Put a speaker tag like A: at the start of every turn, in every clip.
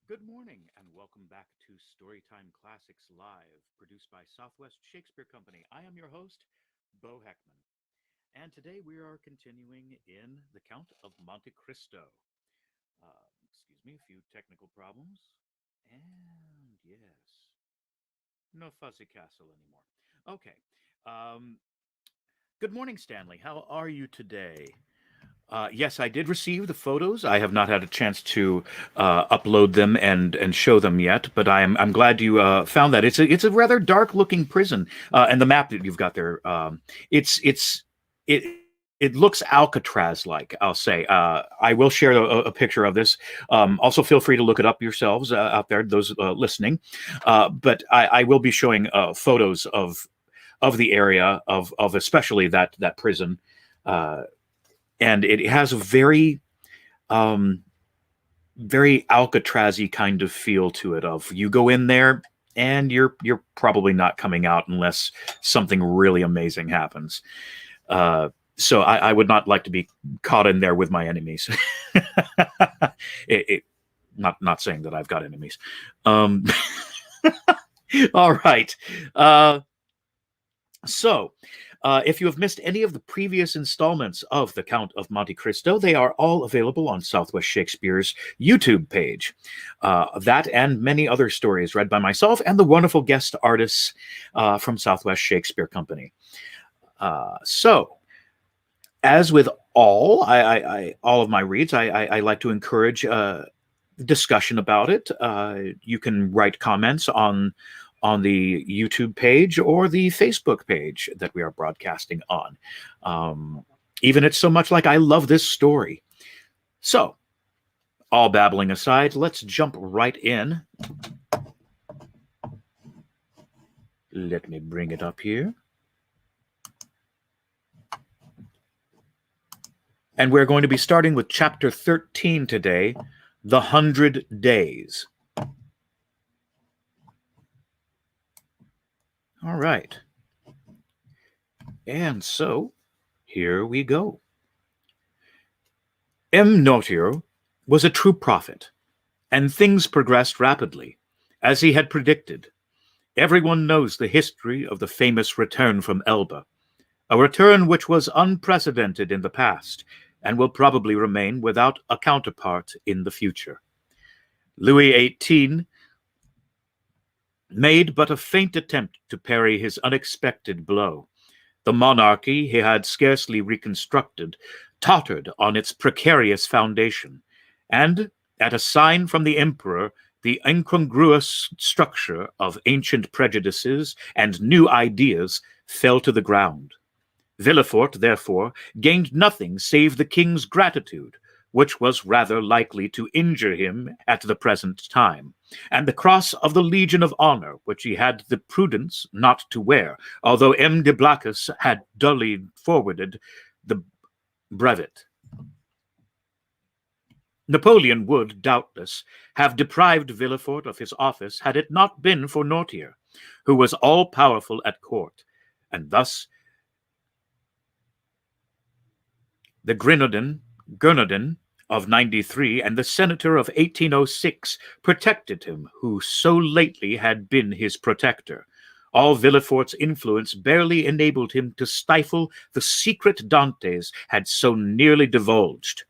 A: Good morning, and welcome back to Storytime Classics Live, produced by Southwest Shakespeare Company. I am your host, Bo Heckman, and today we are continuing in The Count of Monte Cristo. Excuse me, a few technical problems. And yes, no fuzzy castle anymore. Okay. Um, Good morning, Stanley. How are you today? Yes, I did receive the photos. I have not had a chance to upload them and show them yet, but I'm glad you found that. It's a rather dark looking prison, and the map that you've got there. It looks Alcatraz-like, I'll say. I will share a picture of this. Also, feel free to look it up yourselves out there, those listening. But I will be showing photos of the area of especially that prison. And it has a very Alcatraz-y kind of feel to it. Of you go in there and you're probably not coming out unless something really amazing happens. So I would not like to be caught in there with my enemies. Not saying that I've got enemies. All right. If you have missed any of the previous installments of The Count of Monte Cristo, they are all available on Southwest Shakespeare's YouTube page. That and many other stories read by myself and the wonderful guest artists from Southwest Shakespeare Company. As with all of my reads, I like to encourage discussion about it. You can write comments on the YouTube page or the Facebook page that we are broadcasting on. Even it's so much like I love this story. So, all babbling aside, let's jump right in. Let me bring it up here. And we're going to be starting with chapter 13 today, The 100 Days. All right. And so, here we go. M. Notier was a true prophet, and things progressed rapidly, as he had predicted. Everyone knows the history of the famous return from Elba, a return which was unprecedented in the past, and will probably remain without a counterpart in the future. Louis XVIII made but a faint attempt to parry his unexpected blow. The monarchy he had scarcely reconstructed tottered on its precarious foundation, and, at a sign from the emperor, the incongruous structure of ancient prejudices and new ideas fell to the ground. Villefort, therefore, gained nothing save the king's gratitude, which was rather likely to injure him at the present time, and the cross of the Legion of Honor, which he had the prudence not to wear, although M. de Blacas had dully forwarded the brevet. Napoleon would, doubtless, have deprived Villefort of his office had it not been for Notier, who was all-powerful at court, and thus the Grenadin of 93 and the senator of 1806 protected him, who so lately had been his protector. All Villefort's influence barely enabled him to stifle the secret Dantes had so nearly divulged.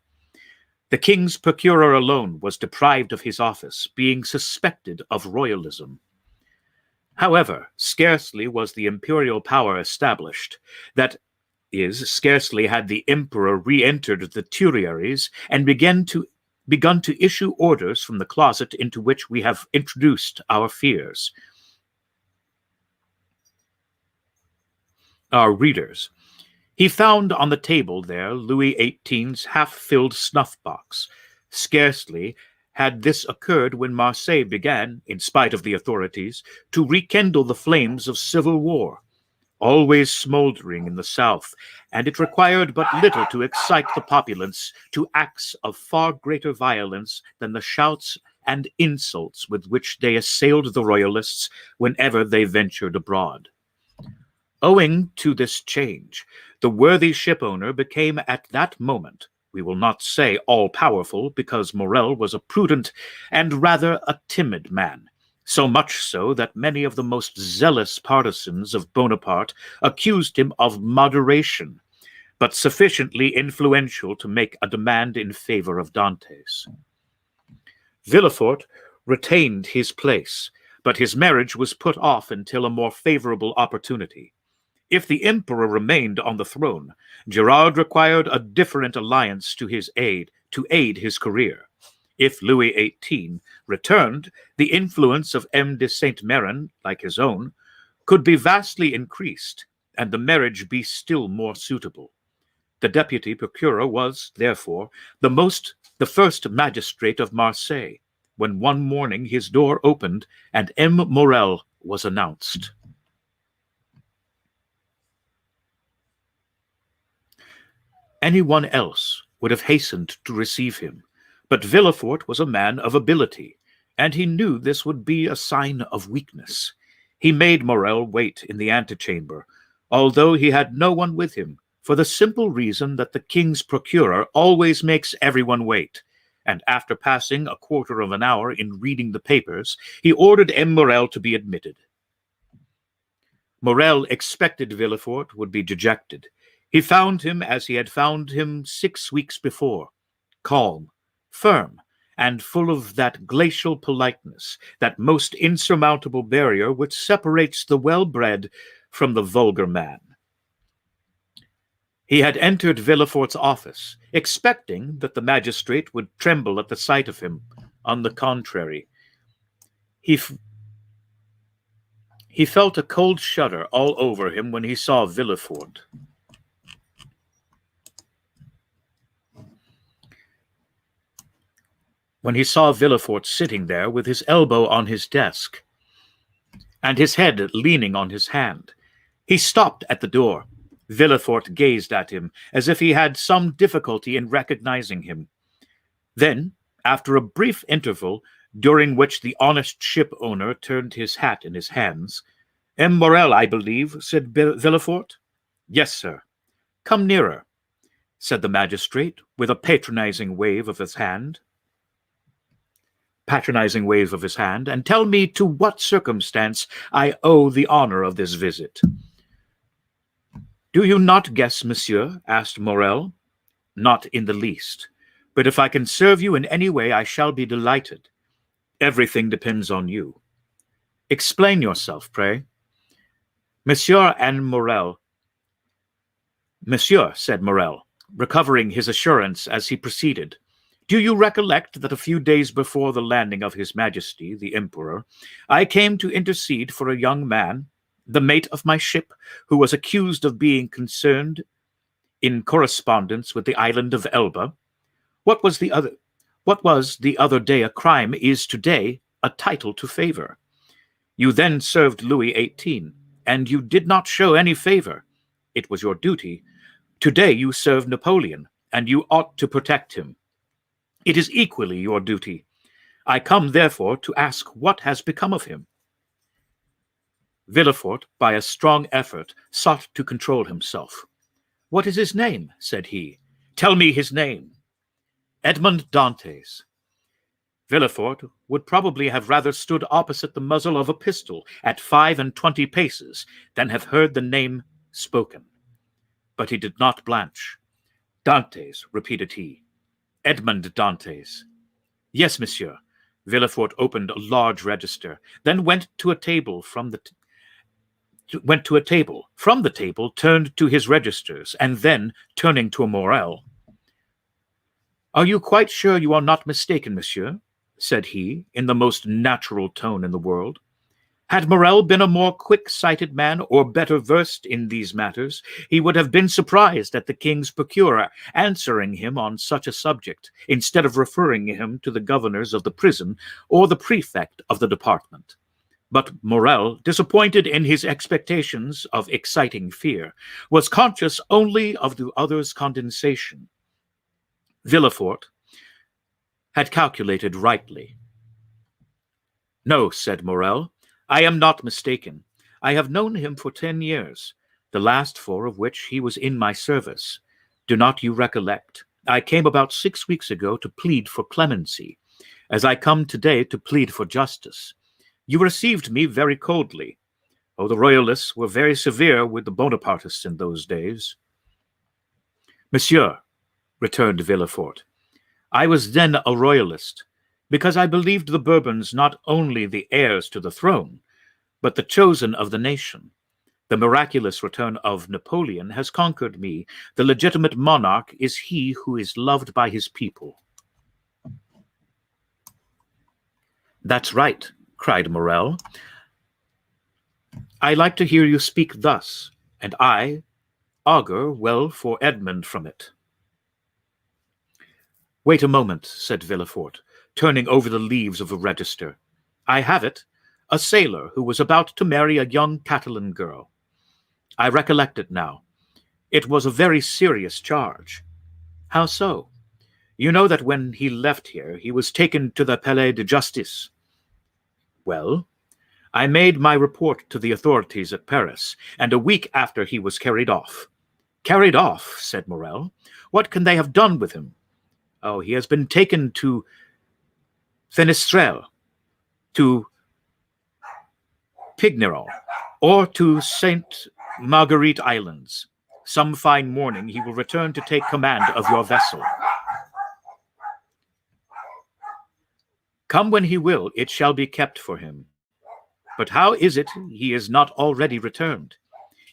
A: The king's procurer alone was deprived of his office, being suspected of royalism. However, scarcely was the imperial power established, that is, scarcely had the emperor re-entered the Tuileries and begun to issue orders from the closet into which we have introduced our fears. Our readers. He found on the table there Louis XVIII's half-filled snuff-box. Scarcely had this occurred when Marseille began, in spite of the authorities, to rekindle the flames of civil war, always smoldering in the south, and it required but little to excite the populace to acts of far greater violence than the shouts and insults with which they assailed the royalists whenever they ventured abroad. Owing to this change, the worthy shipowner became at that moment We will not say all-powerful, because Morel was a prudent and rather a timid man, so much so that many of the most zealous partisans of Bonaparte accused him of moderation, but sufficiently influential to make a demand in favor of Dantes. Villefort retained his place, but his marriage was put off until a more favorable opportunity. If the emperor remained on the throne, Gerard required a different alliance to aid his career. If Louis XVIII returned, the influence of M. de Saint-Méran, like his own, could be vastly increased, and the marriage be still more suitable. The deputy procureur was, therefore, the first magistrate of Marseille, when one morning his door opened and M. Morel was announced. Anyone else would have hastened to receive him, but Villefort was a man of ability, and he knew this would be a sign of weakness. He made Morel wait in the antechamber, although he had no one with him, for the simple reason that the king's procureur always makes everyone wait, and after passing a quarter of an hour in reading the papers, he ordered M. Morel to be admitted. Morel expected Villefort would be dejected. He found him as he had found him 6 weeks before, calm, firm, and full of that glacial politeness, that most insurmountable barrier which separates the well-bred from the vulgar man. He had entered Villefort's office, expecting that the magistrate would tremble at the sight of him. On the contrary, he felt a cold shudder all over him when he saw Villefort. When he saw Villefort sitting there with his elbow on his desk and his head leaning on his hand, he stopped at the door. Villefort gazed at him as if he had some difficulty in recognizing him. Then, after a brief interval, during which the honest ship owner turned his hat in his hands, "M. Morel, I believe," said Villefort. "Yes, sir." "Come nearer," said the magistrate, with a patronizing wave of his hand, "and tell me to what circumstance I owe the honor of this visit." "Do you not guess, monsieur?" asked Morel. "Not in the least. But if I can serve you in any way, I shall be delighted. Everything depends on you. Explain yourself, pray." "Monsieur," said Morel, recovering his assurance as he proceeded, "do you recollect that a few days before the landing of His Majesty, the Emperor, I came to intercede for a young man, the mate of my ship, who was accused of being concerned in correspondence with the island of Elba? What was the other day a crime is today a title to favor. You then served Louis XVIII, and you did not show any favor. It was your duty. Today you serve Napoleon, and you ought to protect him. It is equally your duty. I come, therefore, to ask what has become of him." Villefort, by a strong effort, sought to control himself. "What is his name?" said he. "Tell me his name." "Edmond Dantes." Villefort would probably have rather stood opposite the muzzle of a pistol at 25 paces than have heard the name spoken. But he did not blanch. "Dantes," repeated he. "Edmond Dantes." "Yes, monsieur." Villefort opened a large register, then went to a table. From the table, turned to his registers, and then, turning to Morel, "Are you quite sure you are not mistaken, monsieur?" said he, in the most natural tone in the world. Had Morel been a more quick-sighted man, or better versed in these matters, he would have been surprised at the king's procureur answering him on such a subject, instead of referring him to the governors of the prison or the prefect of the department. But Morel, disappointed in his expectations of exciting fear, was conscious only of the other's condescension. Villefort had calculated rightly. "No," said Morel, "I am not mistaken. I have known him for 10 years, the last 4 of which he was in my service. Do not you recollect? I came about 6 weeks ago to plead for clemency, as I come today to plead for justice. You received me very coldly. Oh, the royalists were very severe with the Bonapartists in those days. Monsieur, returned Villefort, I was then a royalist, because I believed the Bourbons not only the heirs to the throne, but the chosen of the nation. The miraculous return of Napoleon has conquered me. The legitimate monarch is he who is loved by his people. That's right, cried Morrel. I like to hear you speak thus, and I augur well for Edmond from it. Wait a moment, said Villefort, turning over the leaves of a register. I have it, a sailor who was about to marry a young Catalan girl. I recollect it now. It was a very serious charge. How so? You know that when he left here, he was taken to the Palais de Justice. Well, I made my report to the authorities at Paris, and a week after he was carried off. Carried off, said Morrel. What can they have done with him? Oh, he has been taken to Fenestrelle, to Pignerol, or to Saint Marguerite Islands. Some fine morning he will return to take command of your vessel. Come when he will, it shall be kept for him. But how is it he is not already returned?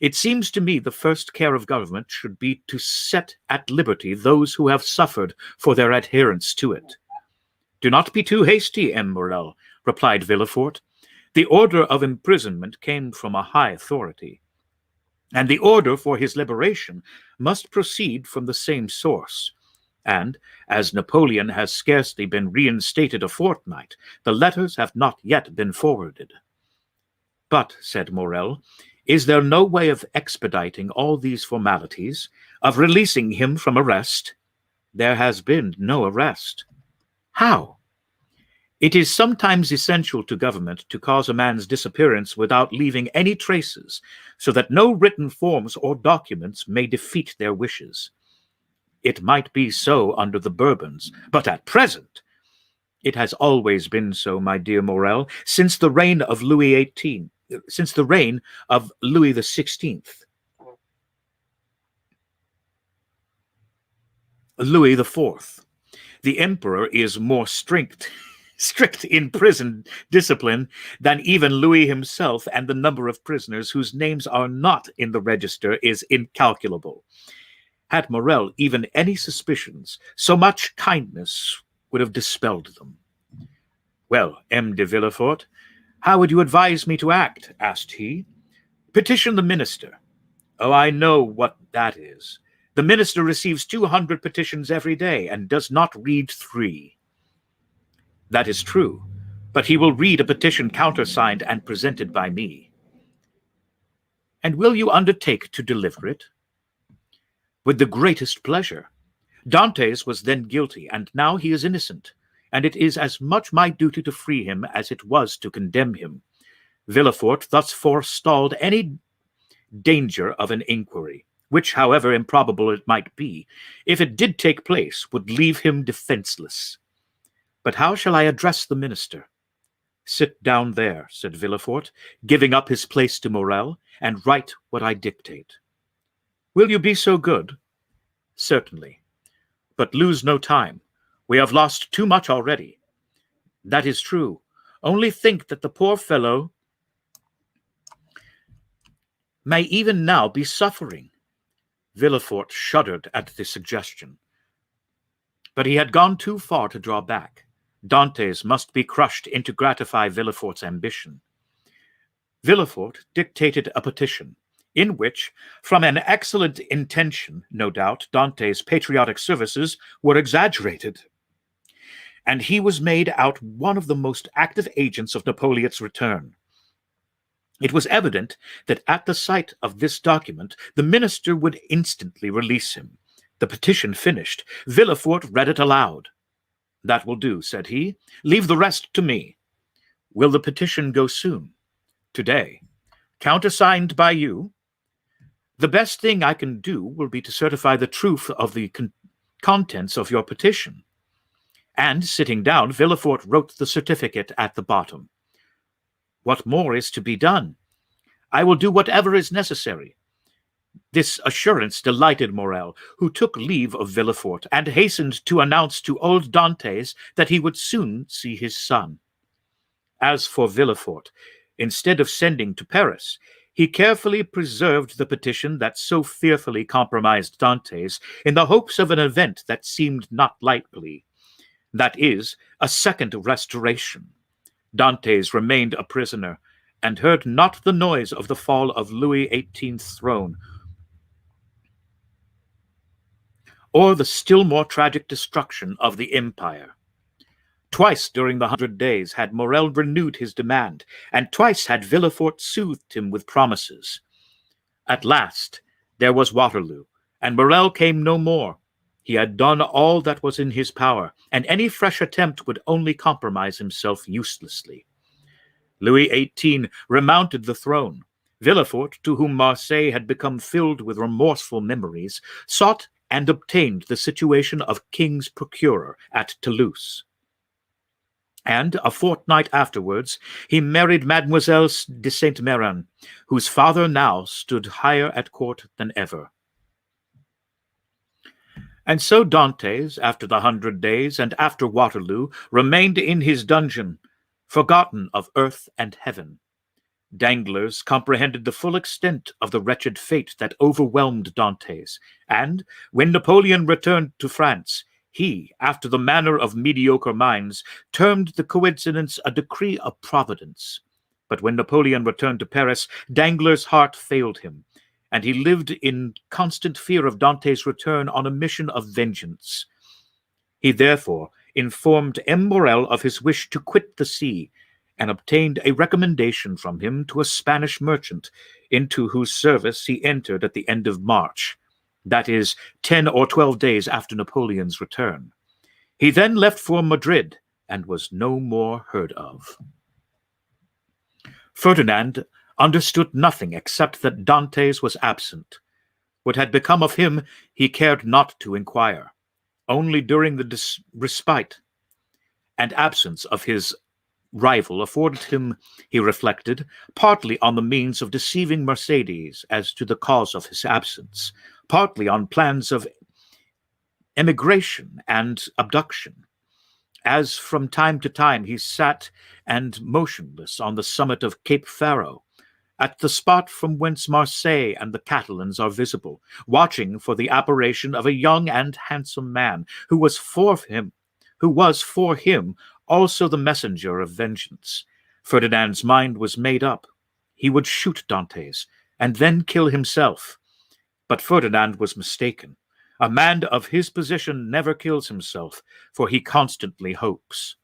A: It seems to me the first care of government should be to set at liberty those who have suffered for their adherence to it. Do not be too hasty, M. Morrel, replied Villefort. The order of imprisonment came from a high authority, and the order for his liberation must proceed from the same source. And, as Napoleon has scarcely been reinstated a fortnight, the letters have not yet been forwarded. But, said Morrel, is there no way of expediting all these formalities, of releasing him from arrest? There has been no arrest. How? It is sometimes essential to government to cause a man's disappearance without leaving any traces, so that no written forms or documents may defeat their wishes. It might be so under the Bourbons, but at present it has always been so, my dear Morrel, since the reign of Louis XVI. Since the reign of Louis XVI. Louis IV. The emperor is more strict in prison discipline than even Louis himself, and the number of prisoners whose names are not in the register is incalculable. Had Morrel even any suspicions, so much kindness would have dispelled them. Well, M. de Villefort, how would you advise me to act? Asked he. Petition the minister. Oh, I know what that is. The minister receives 200 petitions every day and does not read 3. That is true, but he will read a petition countersigned and presented by me. And will you undertake to deliver it? With the greatest pleasure. Dantes was then guilty, and now he is innocent, and it is as much my duty to free him as it was to condemn him. Villefort thus forestalled any danger of an inquiry, which, however improbable it might be, if it did take place, would leave him defenseless. But how shall I address the minister? Sit down there, said Villefort, giving up his place to Morrel, and write what I dictate. Will you be so good? Certainly. But lose no time. We have lost too much already. That is true. Only think that the poor fellow may even now be suffering. Villefort shuddered at the suggestion. But he had gone too far to draw back. Dantes must be crushed in to gratify Villefort's ambition. Villefort dictated a petition, in which, from an excellent intention, no doubt, Dantes' patriotic services were exaggerated, and he was made out one of the most active agents of Napoleon's return. It was evident that at the sight of this document, the minister would instantly release him. The petition finished, Villefort read it aloud. That will do, said he. Leave the rest to me. Will the petition go soon? Today. Countersigned by you? The best thing I can do will be to certify the truth of the contents of your petition. And, sitting down, Villefort wrote the certificate at the bottom. What more is to be done? I will do whatever is necessary. This assurance delighted Morrel, who took leave of Villefort and hastened to announce to old Dantes that he would soon see his son. As for Villefort, instead of sending to Paris, he carefully preserved the petition that so fearfully compromised Dantes in the hopes of an event that seemed not likely, that is, a second restoration. Dantes remained a prisoner and heard not the noise of the fall of Louis XVIII's throne, or the still more tragic destruction of the empire. Twice during the 100 days had Morrel renewed his demand, and twice had Villefort soothed him with promises. At last there was Waterloo, and Morrel came no more. He had done all that was in his power, and any fresh attempt would only compromise himself uselessly. Louis XVIII remounted the throne. Villefort, to whom Marseille had become filled with remorseful memories, sought and obtained the situation of king's procurer at Toulouse. And a fortnight afterwards he married Mademoiselle de Saint-Méran, whose father now stood higher at court than ever. And so Dantes, after the 100 days and after Waterloo, remained in his dungeon, forgotten of earth and heaven. Danglars comprehended the full extent of the wretched fate that overwhelmed Dantes, and, when Napoleon returned to France, he, after the manner of mediocre minds, termed the coincidence a decree of Providence. But when Napoleon returned to Paris, Danglars' heart failed him, and he lived in constant fear of Dantes' return on a mission of vengeance. He therefore informed M. Morrel of his wish to quit the sea, and obtained a recommendation from him to a Spanish merchant, into whose service he entered at the end of March, that is, 10 or 12 days after Napoleon's return. He then left for Madrid, and was no more heard of. Ferdinand understood nothing except that Dantes was absent. What had become of him he cared not to inquire. Only during the respite and absence of his rival afforded him, he reflected, partly on the means of deceiving Mercédès as to the cause of his absence, partly on plans of emigration and abduction, as from time to time he sat and motionless on the summit of Cape Pharaon, at the spot from whence Marseille and the Catalans are visible, watching for the apparition of a young and handsome man who was for him also the messenger of vengeance. Ferdinand's mind was made up. He would shoot Dantes, and then kill himself. But Ferdinand was mistaken. A man of his position never kills himself, for he constantly hopes.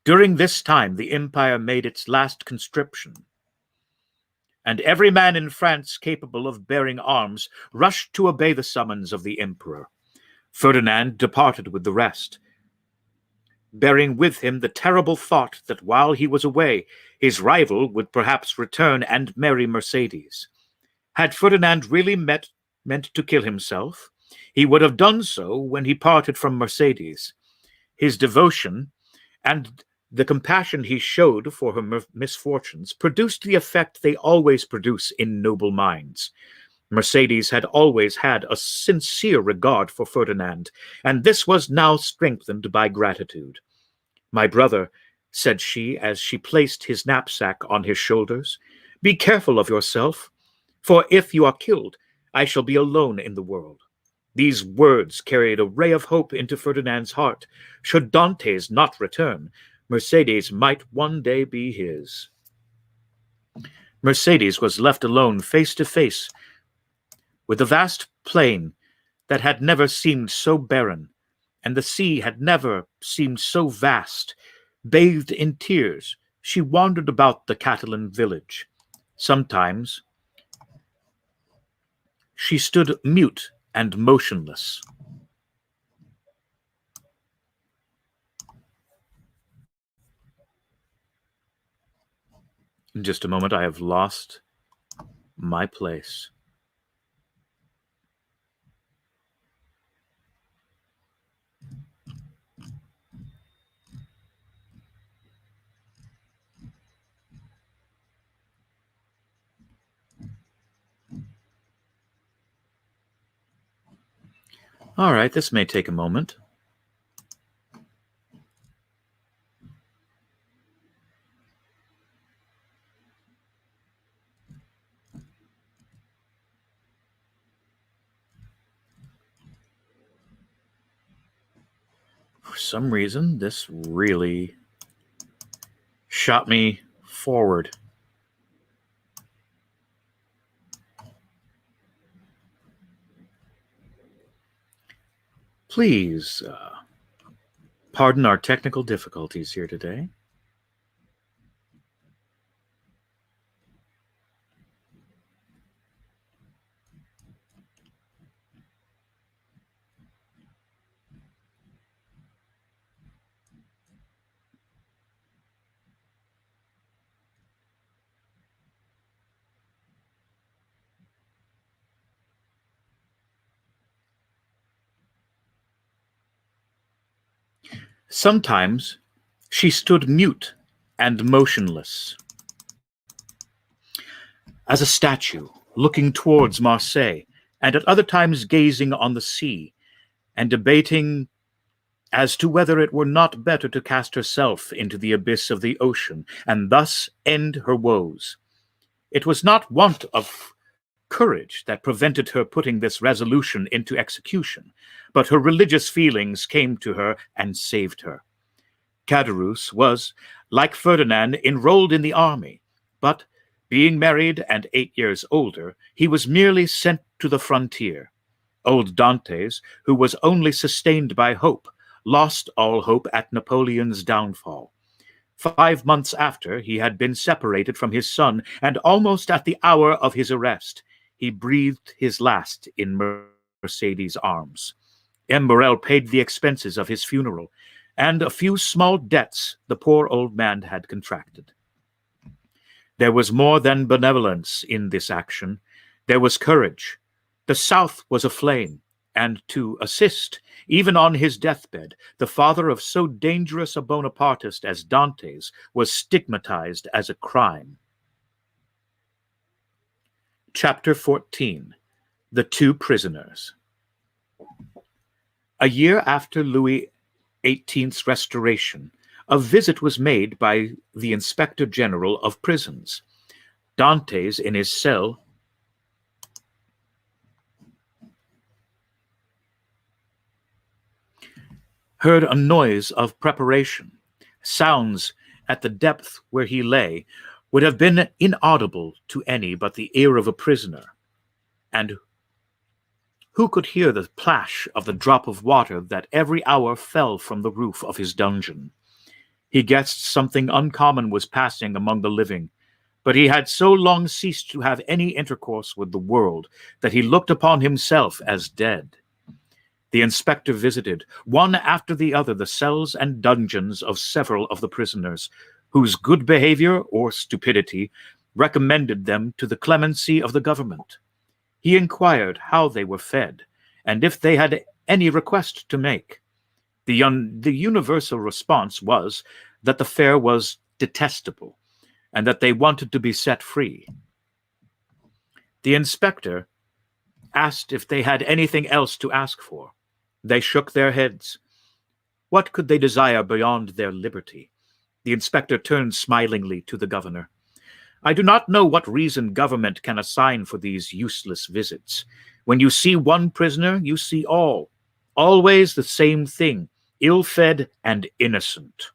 A: During this time the empire made its last conscription, and every man in France capable of bearing arms rushed to obey the summons of the emperor. Ferdinand departed with the rest, bearing with him the terrible thought that while he was away, his rival would perhaps return and marry Mercédès. Had Ferdinand really meant to kill himself, he would have done so when he parted from Mercédès. His devotion and the compassion he showed for her misfortunes produced the effect they always produce in noble minds. Mercédès had always had a sincere regard for Ferdinand, and this was now strengthened by gratitude. "My brother," said she as she placed his knapsack on his shoulders, "be careful of yourself, for if you are killed, I shall be alone in the world." These words carried a ray of hope into Ferdinand's heart. Should Dantes not return, Mercédès might one day be his. Mercédès was left alone face to face with the vast plain that had never seemed so barren, and the sea had never seemed so vast. Bathed in tears, she wandered about the Catalan village. Sometimes she stood mute and motionless. In just a moment, I have lost my place. All right, this may take a moment. For some reason, this really shot me forward. Please pardon our technical difficulties here today. Sometimes she stood mute and motionless, as a statue, looking towards Marseille, and at other times gazing on the sea, and debating as to whether it were not better to cast herself into the abyss of the ocean, and thus end her woes. It was not want of courage that prevented her putting this resolution into execution, but her religious feelings came to her and saved her. Caderousse was, like Ferdinand, enrolled in the army, but, being married and 8 years older, he was merely sent to the frontier. Old Dantes, who was only sustained by hope, lost all hope at Napoleon's downfall. 5 months after he had been separated from his son, and almost at the hour of his arrest, he breathed his last in Mercédès' arms. M. Morrel paid the expenses of his funeral, and a few small debts the poor old man had contracted. There was more than benevolence in this action. There was courage. The South was aflame, and to assist, even on his deathbed, the father of so dangerous a Bonapartist as Dantes was stigmatized as a crime. Chapter 14. The Two Prisoners. A year after Louis XVIII's restoration, a visit was made by the Inspector General of Prisons. Dantes, in his cell, heard a noise of preparation. Sounds at the depth where he lay would have been inaudible to any but the ear of a prisoner. And who could hear the plash of the drop of water that every hour fell from the roof of his dungeon? He guessed something uncommon was passing among the living, but he had so long ceased to have any intercourse with the world that he looked upon himself as dead. The inspector visited, one after the other, the cells and dungeons of several of the prisoners, whose good behavior or stupidity recommended them to the clemency of the government. He inquired how they were fed, and if they had any request to make. The universal response was that the fare was detestable, and that they wanted to be set free. The inspector asked if they had anything else to ask for. They shook their heads. What could they desire beyond their liberty? The inspector turned smilingly to the governor. I do not know what reason government can assign for these useless visits. When you see one prisoner, you see all. Always the same thing, ill-fed and innocent.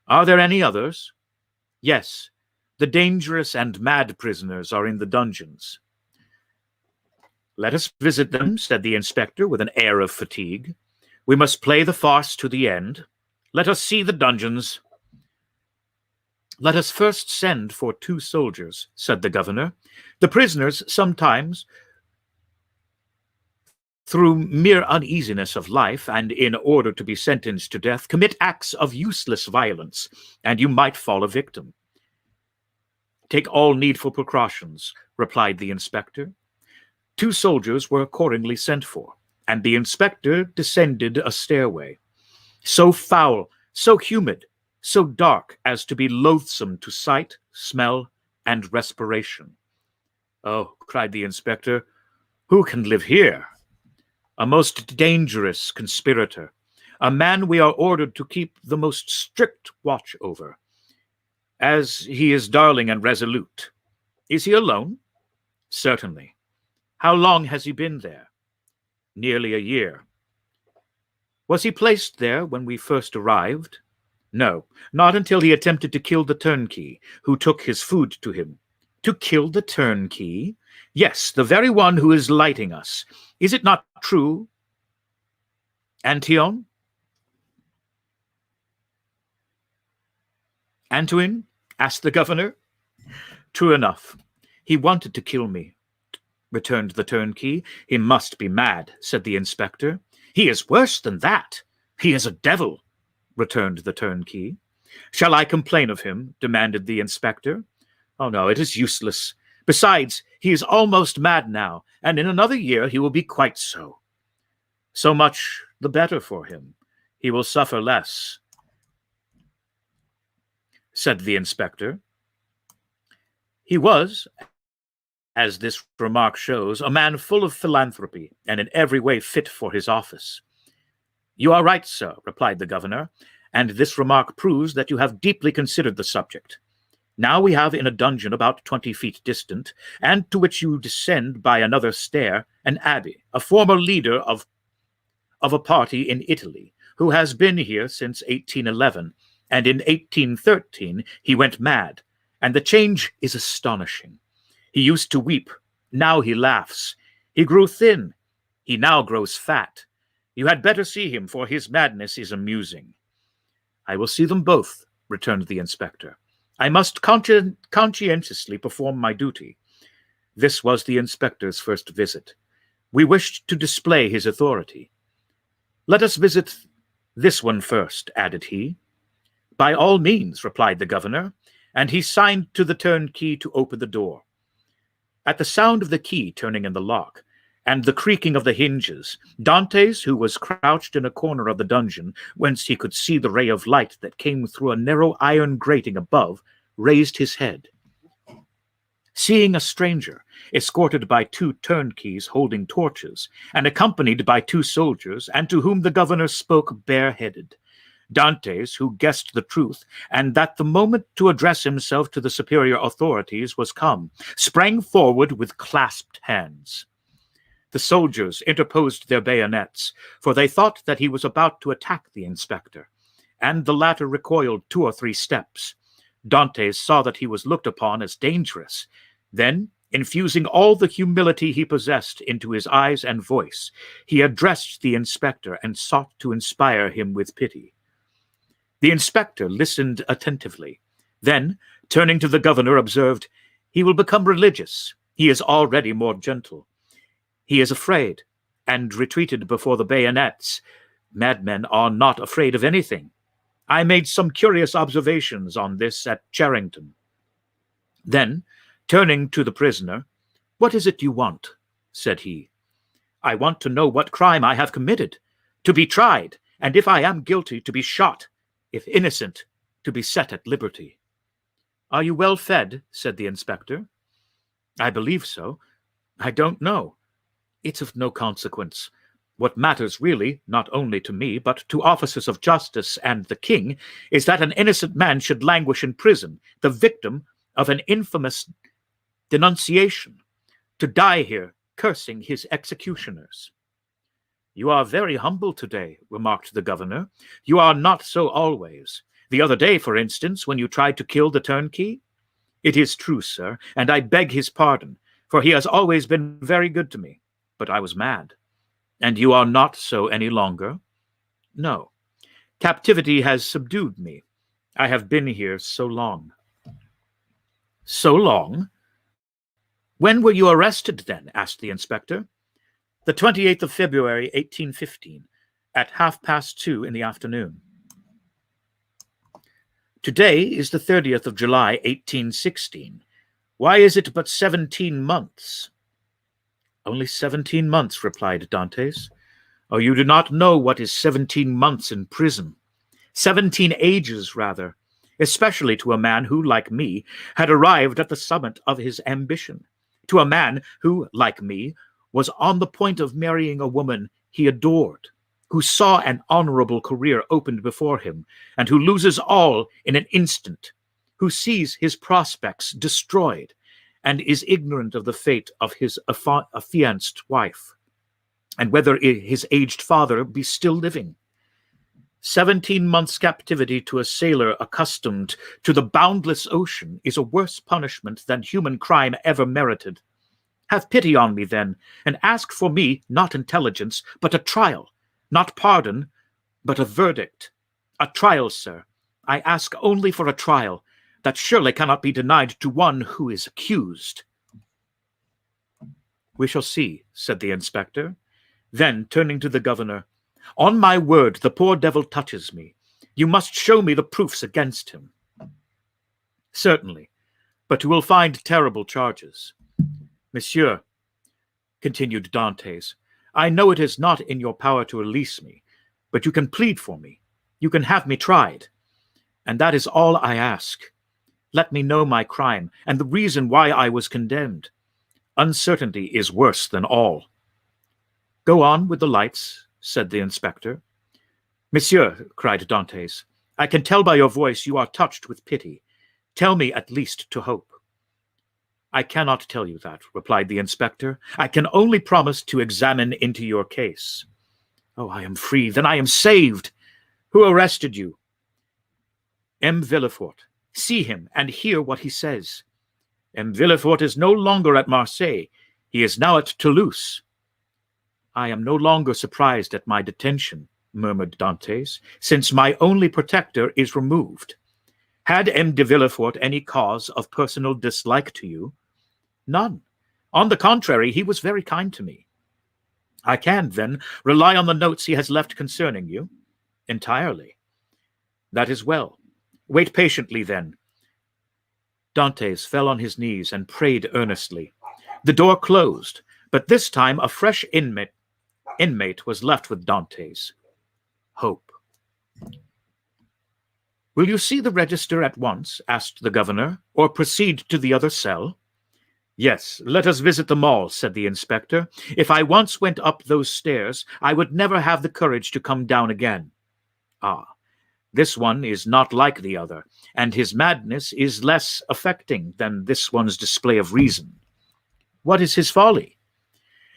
A: Are there any others? Yes, the dangerous and mad prisoners are in the dungeons. Let us visit them, said the inspector with an air of fatigue. We must play the farce to the end. Let us see the dungeons. Let us first send for 2 soldiers, said the governor. The prisoners sometimes, through mere uneasiness of life, and in order to be sentenced to death, commit acts of useless violence, and you might fall a victim. Take all needful precautions, replied the inspector. 2 soldiers were accordingly sent for, and the inspector descended a stairway, so foul, so humid, so dark as to be loathsome to sight, smell, and respiration. Oh, cried the inspector, who can live here? a most dangerous conspirator, a man we are ordered to keep the most strict watch over, as he is darling and resolute. Is he alone? Certainly. How long has he been there? Nearly a year. Was he placed there when we first arrived? No, not until he attempted to kill the turnkey, who took his food to him. To kill the turnkey? Yes, the very one who is lighting us. Is it not true, Antyon? Antoine? Asked the governor. True enough. He wanted to kill me, returned the turnkey. He must be mad, said the inspector. He is worse than that. He is a devil, returned the turnkey. Shall I complain of him? Demanded the inspector. Oh, no, it is useless. Besides, he is almost mad now, and in another year he will be quite so. So much the better for him. He will suffer less, said the inspector. He was, as this remark shows, a man full of philanthropy and in every way fit for his office. You are right, sir, replied the governor, and this remark proves that you have deeply considered the subject. Now we have in a dungeon about 20 feet distant, and to which you descend by another stair, an abbé, a former leader of a party in Italy, who has been here since 1811, and in 1813 he went mad, and the change is astonishing. He used to weep, now he laughs. He grew thin, he now grows fat. You had better see him, for his madness is amusing. I will see them both, returned the inspector. I must conscientiously perform my duty. This was the inspector's first visit. We wished to display his authority. Let us visit this one first, added he. By all means, replied the governor, and he signed to the turnkey to open the door. At the sound of the key turning in the lock, and the creaking of the hinges, Dantes, who was crouched in a corner of the dungeon, whence he could see the ray of light that came through a narrow iron grating above, raised his head. Seeing a stranger, escorted by 2 turnkeys holding torches, and accompanied by 2 soldiers, and to whom the governor spoke bareheaded, Dantes, who guessed the truth, and that the moment to address himself to the superior authorities was come, sprang forward with clasped hands. The soldiers interposed their bayonets, for they thought that he was about to attack the inspector, and the latter recoiled 2 or 3 steps. Dantes saw that he was looked upon as dangerous. Then, infusing all the humility he possessed into his eyes and voice, he addressed the inspector and sought to inspire him with pity. The inspector listened attentively. Then, turning to the governor, observed, He will become religious. He is already more gentle. He is afraid, and retreated before the bayonets. Madmen are not afraid of anything. I made some curious observations on this at Charrington. Then, turning to the prisoner, What is it you want? Said he. I want to know what crime I have committed, to be tried, and if I am guilty, to be shot, if innocent, to be set at liberty. Are you well fed? Said the inspector. I believe so. I don't know. It's of no consequence. What matters really, not only to me, but to officers of justice and the king, is that an innocent man should languish in prison, the victim of an infamous denunciation, to die here, cursing his executioners. You are very humble today, remarked the governor. You are not so always. The other day, for instance, when you tried to kill the turnkey. It is true, sir, and I beg his pardon, for he has always been very good to me. But I was mad. And you are not so any longer? No. Captivity has subdued me. I have been here so long. So long? When were you arrested, then? Asked the inspector. The 28th of February, 1815, at 2:30 in the afternoon. Today is the 30th of July, 1816. Why is it but 17 months? Only 17 months, replied Dantes. Oh, you do not know what is 17 months in prison. 17 ages, rather, especially to a man who, like me, had arrived at the summit of his ambition, to a man who, like me, was on the point of marrying a woman he adored, who saw an honorable career opened before him, and who loses all in an instant, who sees his prospects destroyed, and is ignorant of the fate of his affianced wife, and whether his aged father be still living. 17 months' captivity to a sailor accustomed to the boundless ocean is a worse punishment than human crime ever merited. Have pity on me, then, and ask for me not intelligence, but a trial, not pardon, but a verdict. A trial, sir. I ask only for a trial. That surely cannot be denied to one who is accused. We shall see, said the inspector. Then, turning to the governor, on my word, the poor devil touches me. You must show me the proofs against him. Certainly, but you will find terrible charges. Monsieur, continued Dantes, I know it is not in your power to release me, but you can plead for me. You can have me tried. And that is all I ask. Let me know my crime and the reason why I was condemned. Uncertainty is worse than all. Go on with the lights, said the inspector. Monsieur, cried Dantes, I can tell by your voice you are touched with pity. Tell me at least to hope. I cannot tell you that, replied the inspector. I can only promise to examine into your case. Oh, I am free. Then I am saved. Who arrested you? M. Villefort. See him and hear what he says. M. Villefort is no longer at Marseille. He is now at Toulouse. I am no longer surprised at my detention, murmured Dantes, since my only protector is removed. Had M. de Villefort any cause of personal dislike to you? None. On the contrary, he was very kind to me. I can, then, rely on the notes he has left concerning you? Entirely. That is well. Wait patiently, then. Dantes fell on his knees and prayed earnestly. The door closed, but this time a fresh inmate was left with Dantes. Hope. Will you see the register at once? Asked the governor, or proceed to the other cell? Yes, let us visit them all, said the inspector. If I once went up those stairs, I would never have the courage to come down again. Ah, this one is not like the other, and his madness is less affecting than this one's display of reason. What is his folly?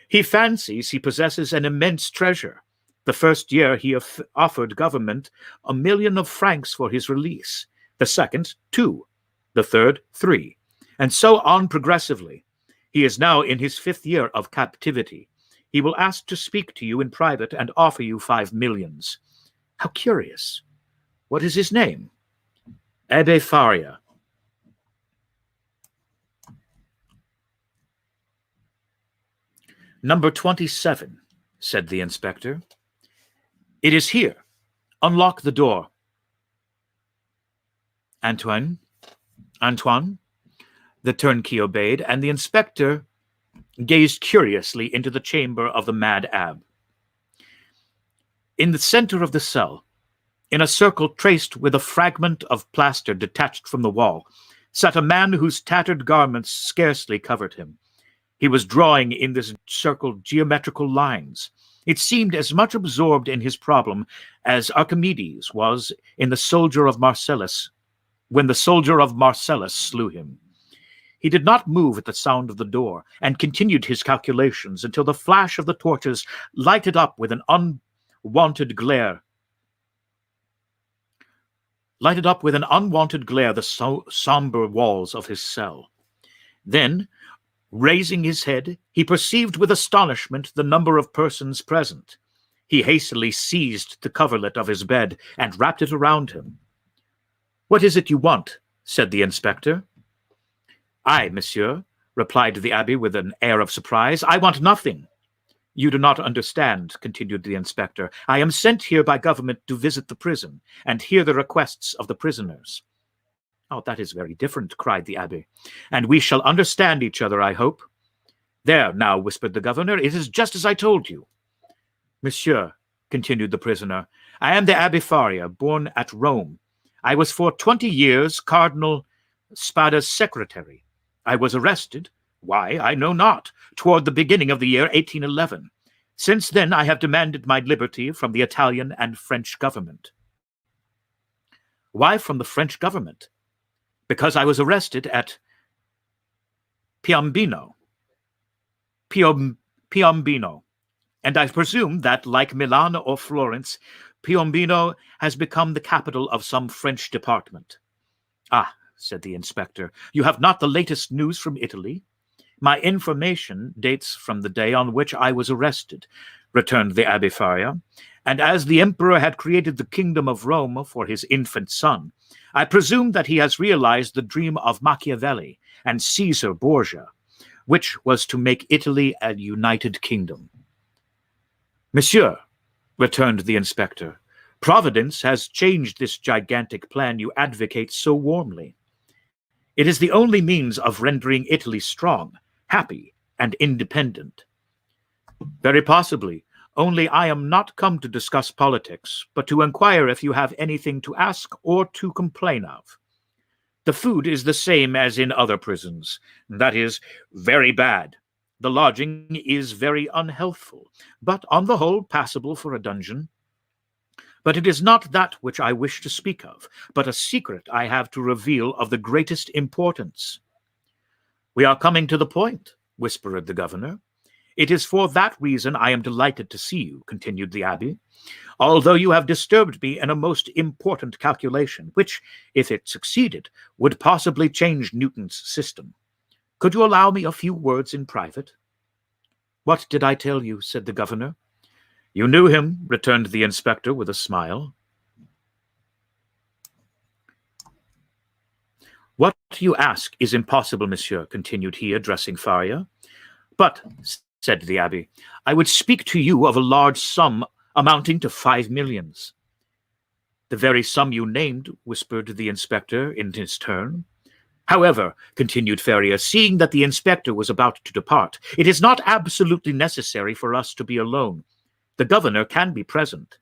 A: He fancies he possesses an immense treasure. The first year he offered government 1,000,000 francs for his release, the second 2, the third 3, and so on progressively. He is now in his 5th year of captivity. He will ask to speak to you in private and offer you 5 millions. How curious. What is his name? Abbé Faria. Number 27, said the inspector. It is here. Unlock the door. Antoine. The turnkey obeyed, and the inspector gazed curiously into the chamber of the mad abbe. In the center of the cell, in a circle traced with a fragment of plaster detached from the wall, sat a man whose tattered garments scarcely covered him. He was drawing in this circle geometrical lines. It seemed as much absorbed in his problem as Archimedes was in the soldier of Marcellus, when the soldier of Marcellus slew him. He did not move at the sound of the door, and continued his calculations until the flash of the torches lighted up with an unwonted glare the somber walls of his cell. Then, raising his head, he perceived with astonishment the number of persons present. He hastily seized the coverlet of his bed and wrapped it around him. "What is it you want?" said the inspector. "I, monsieur," replied the abbé with an air of surprise. "I want nothing." "You do not understand," continued the inspector. "I am sent here by government to visit the prison and hear the requests of the prisoners." "Oh, that is very different," cried the abbé. "And we shall understand each other, I hope." "There, now," whispered the governor, "it is just as I told you." "Monsieur," continued the prisoner, "I am the Abbé Faria, born at Rome. I was for 20 years Cardinal Spada's secretary. I was arrested. Why, I know not, toward the beginning of the year 1811. Since then, I have demanded my liberty from the Italian and French government. Why from the French government? Because I was arrested at Piombino, and I presume that, like Milan or Florence, Piombino has become the capital of some French department. Ah, said the inspector, you have not the latest news from Italy? My information dates from the day on which I was arrested, returned the Abbé Faria, and as the emperor had created the kingdom of Rome for his infant son, I presume that he has realized the dream of Machiavelli and Caesar Borgia, which was to make Italy a united kingdom. Monsieur, returned the inspector, Providence has changed this gigantic plan you advocate so warmly. It is the only means of rendering Italy strong, happy, and independent. Very possibly, only I am not come to discuss politics, but to inquire if you have anything to ask or to complain of. The food is the same as in other prisons, that is, very bad. The lodging is very unhealthful, but on the whole passable for a dungeon. But it is not that which I wish to speak of, but a secret I have to reveal of the greatest importance. We are coming to the point, whispered the governor. It is for that reason I am delighted to see you, continued the abbé, although you have disturbed me in a most important calculation, which, if it succeeded, would possibly change Newton's system. Could you allow me a few words in private? What did I tell you? Said the governor. You knew him, returned the inspector with a smile. What you ask is impossible, monsieur, continued he, addressing Faria. But, said the abbé, I would speak to you of a large sum amounting to 5 millions. The very sum you named, whispered the inspector in his turn. However, continued Faria, seeing that the inspector was about to depart, it is not absolutely necessary for us to be alone. The governor can be present.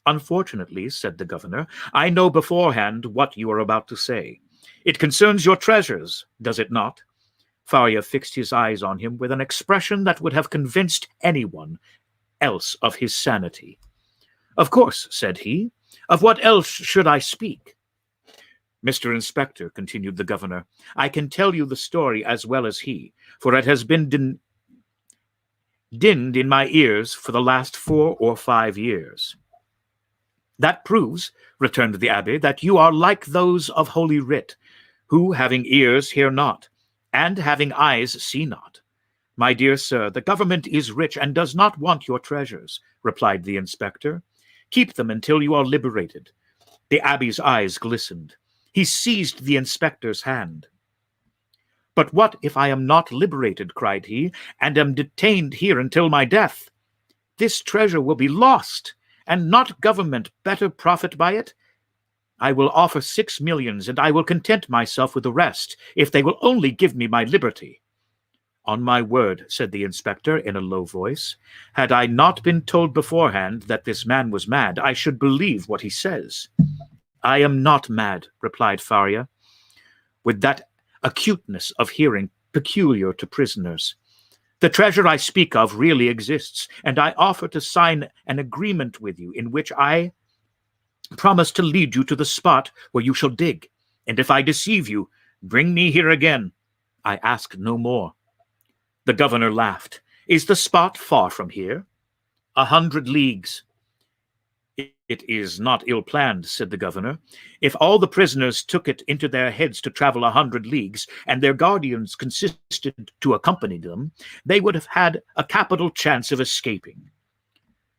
A: Unfortunately, said the governor, I know beforehand what you are about to say. It concerns your treasures, does it not? Faria fixed his eyes on him with an expression that would have convinced anyone else of his sanity. Of course, said he. Of what else should I speak? Mr. Inspector, continued the governor, I can tell you the story as well as he, for it has been dinned in my ears for the last 4 or 5 years. That proves, returned the abbé, that you are like those of Holy Writ, who, having ears, hear not, and having eyes, see not. My dear sir, the government is rich and does not want your treasures, replied the inspector. Keep them until you are liberated. The abbé's eyes glistened. He seized the inspector's hand. But what if I am not liberated, cried he, and am detained here until my death? This treasure will be lost, and not government better profit by it? I will offer 6 millions, and I will content myself with the rest, if they will only give me my liberty. On my word, said the inspector in a low voice, had I not been told beforehand that this man was mad, I should believe what he says. I am not mad, replied Faria, with that acuteness of hearing peculiar to prisoners. The treasure I speak of really exists, and I offer to sign an agreement with you in which I promise to lead you to the spot where you shall dig, and if I deceive you, bring me here again. I ask no more. The governor laughed. Is the spot far from here? 100 leagues. It is not ill-planned, said the governor. If all the prisoners took it into their heads to travel 100 leagues, and their guardians consisted to accompany them, they would have had a capital chance of escaping.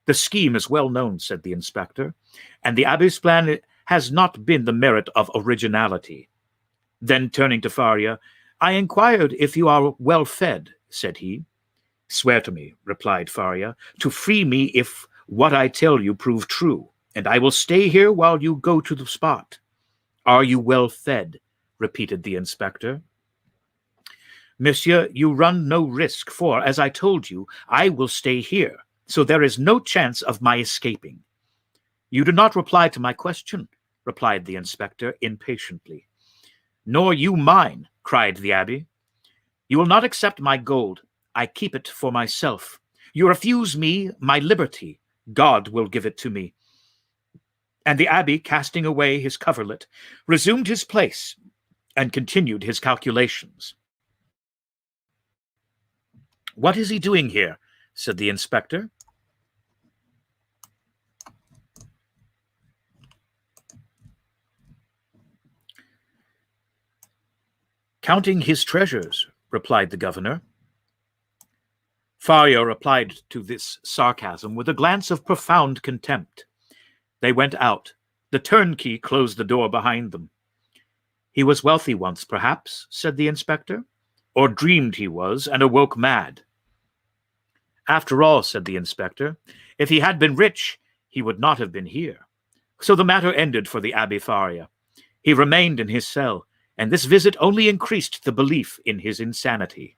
A: The scheme is well known, said the inspector, and the abbé's plan has not been the merit of originality. Then, turning to Faria, I inquired if you are well fed, said he. Swear to me, replied Faria, to free me if what I tell you prove true, and I will stay here while you go to the spot. Are you well fed? Repeated the inspector. Monsieur, you run no risk, for, as I told you, I will stay here, so there is no chance of my escaping. You do not reply to my question, replied the inspector impatiently. Nor you mine, cried the abbé. You will not accept my gold. I keep it for myself. You refuse me my liberty. God will give it to me. And the abbé, casting away his coverlet, resumed his place and continued his calculations. "What is he doing here?" said the inspector. "Counting his treasures," replied the governor. Faria replied to this sarcasm with a glance of profound contempt. They went out. The turnkey closed the door behind them. "He was wealthy once, perhaps," said the inspector, "or dreamed he was and awoke mad." "After all," said the inspector, "if he had been rich, he would not have been here." So the matter ended for the Abbé Faria. He remained in his cell, and this visit only increased the belief in his insanity.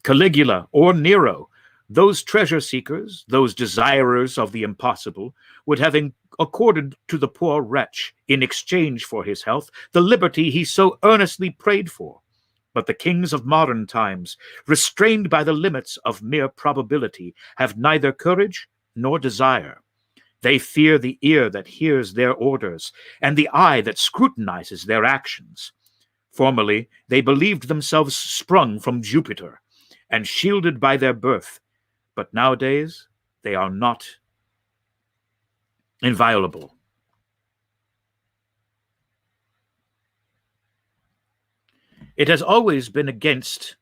A: Caligula or Nero, those treasure-seekers, those desirers of the impossible, would have accorded to the poor wretch, in exchange for his health, the liberty he so earnestly prayed for. But the kings of modern times, restrained by the limits of mere probability, have neither courage nor desire. They fear the ear that hears their orders, and the eye that scrutinizes their actions. Formerly, they believed themselves sprung from Jupiter, and shielded by their birth, but nowadays they are not inviolable. It has always been against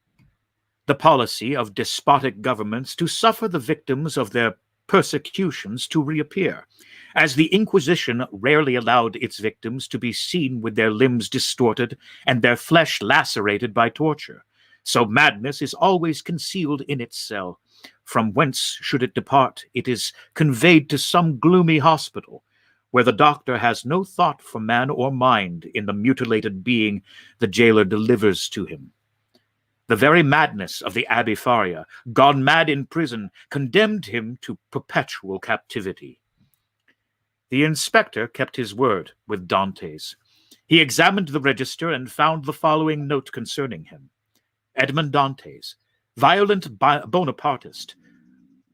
A: the policy of despotic governments to suffer the victims of their persecutions to reappear, as the Inquisition rarely allowed its victims to be seen with their limbs distorted and their flesh lacerated by torture. So madness is always concealed in its cell. From whence should it depart, it is conveyed to some gloomy hospital, where the doctor has no thought for man or mind in the mutilated being the jailer delivers to him. The very madness of the Abbé Faria, gone mad in prison, condemned him to perpetual captivity. The inspector kept his word with Dantes. He examined the register and found the following note concerning him. Edmond Dantes, violent Bonapartist,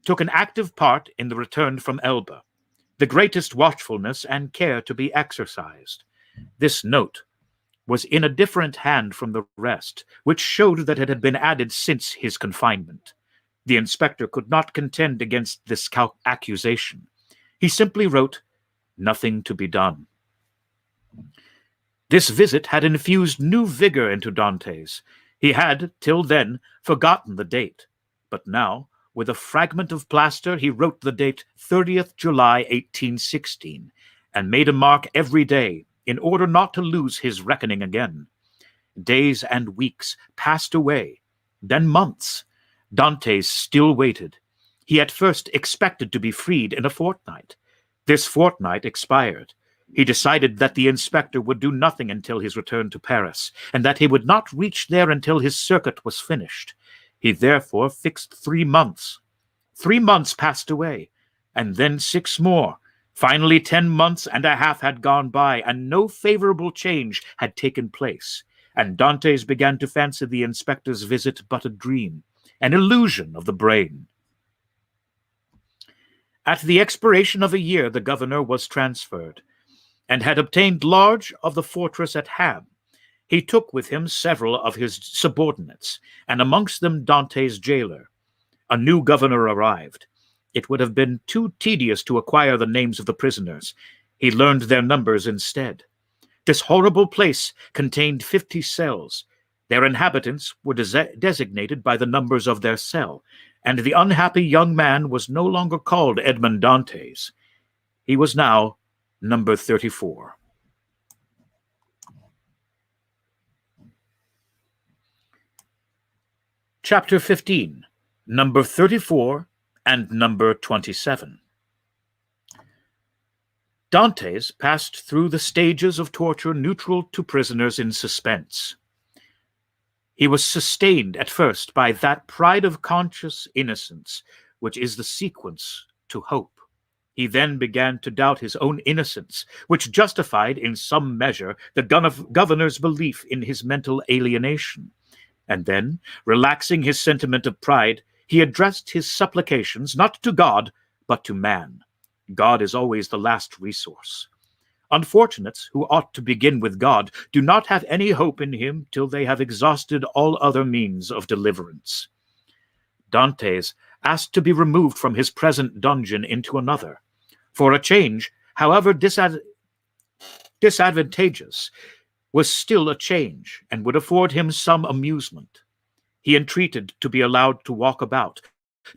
A: took an active part in the return from Elba. The greatest watchfulness and care to be exercised. This note was in a different hand from the rest, which showed that it had been added since his confinement. The inspector could not contend against this accusation. He simply wrote, "Nothing to be done." This visit had infused new vigor into Dantes. He had, till then, forgotten the date, but now, with a fragment of plaster, he wrote the date 30th July 1816, and made a mark every day, in order not to lose his reckoning again. Days and weeks passed away, then months. Dantes still waited. He at first expected to be freed in a fortnight. This fortnight expired. He decided that the inspector would do nothing until his return to Paris, and that he would not reach there until his circuit was finished. He therefore fixed 3 months. 3 months passed away, and then 6 more. Finally, 10 months and a half had gone by, and no favorable change had taken place, and Dantes began to fancy the inspector's visit but a dream, an illusion of the brain. At the expiration of a year, the governor was transferred, and had obtained large of the fortress at Ham. He took with him several of his subordinates, and amongst them Dantes' jailer. A new governor arrived. It would have been too tedious to acquire the names of the prisoners. He learned their numbers instead. This horrible place contained 50 cells. Their inhabitants were designated by the numbers of their cell, and the unhappy young man was no longer called Edmond Dantes. He was now number 34. Chapter 15, number 34 and number 27. Dantes passed through the stages of torture neutral to prisoners in suspense. He was sustained at first by that pride of conscious innocence which is the sequence to hope. He then began to doubt his own innocence, which justified in some measure the governor's belief in his mental alienation. And then, relaxing his sentiment of pride, He addressed his supplications not to God, but to man. God is always the last resource. Unfortunates who ought to begin with God do not have any hope in him till they have exhausted all other means of deliverance. Dantes asked to be removed from his present dungeon into another. For a change, however disadvantageous, was still a change, and would afford him some amusement. He entreated to be allowed to walk about,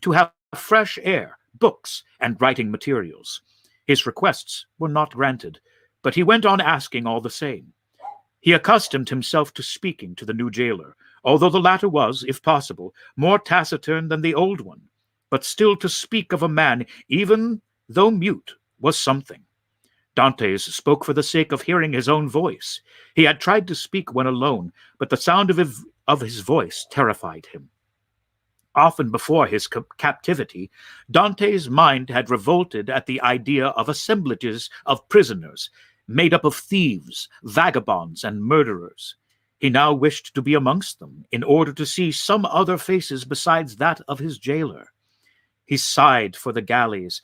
A: to have fresh air, books, and writing materials. His requests were not granted, but he went on asking all the same. He accustomed himself to speaking to the new jailer, although the latter was, if possible, more taciturn than the old one. But still to speak of a man, even though mute, was something. Dantes spoke for the sake of hearing his own voice. He had tried to speak when alone, but the sound of his voice terrified him. Often before his captivity, Dante's mind had revolted at the idea of assemblages of prisoners, made up of thieves, vagabonds, and murderers. He now wished to be amongst them, in order to see some other faces besides that of his jailer. He sighed for the galleys,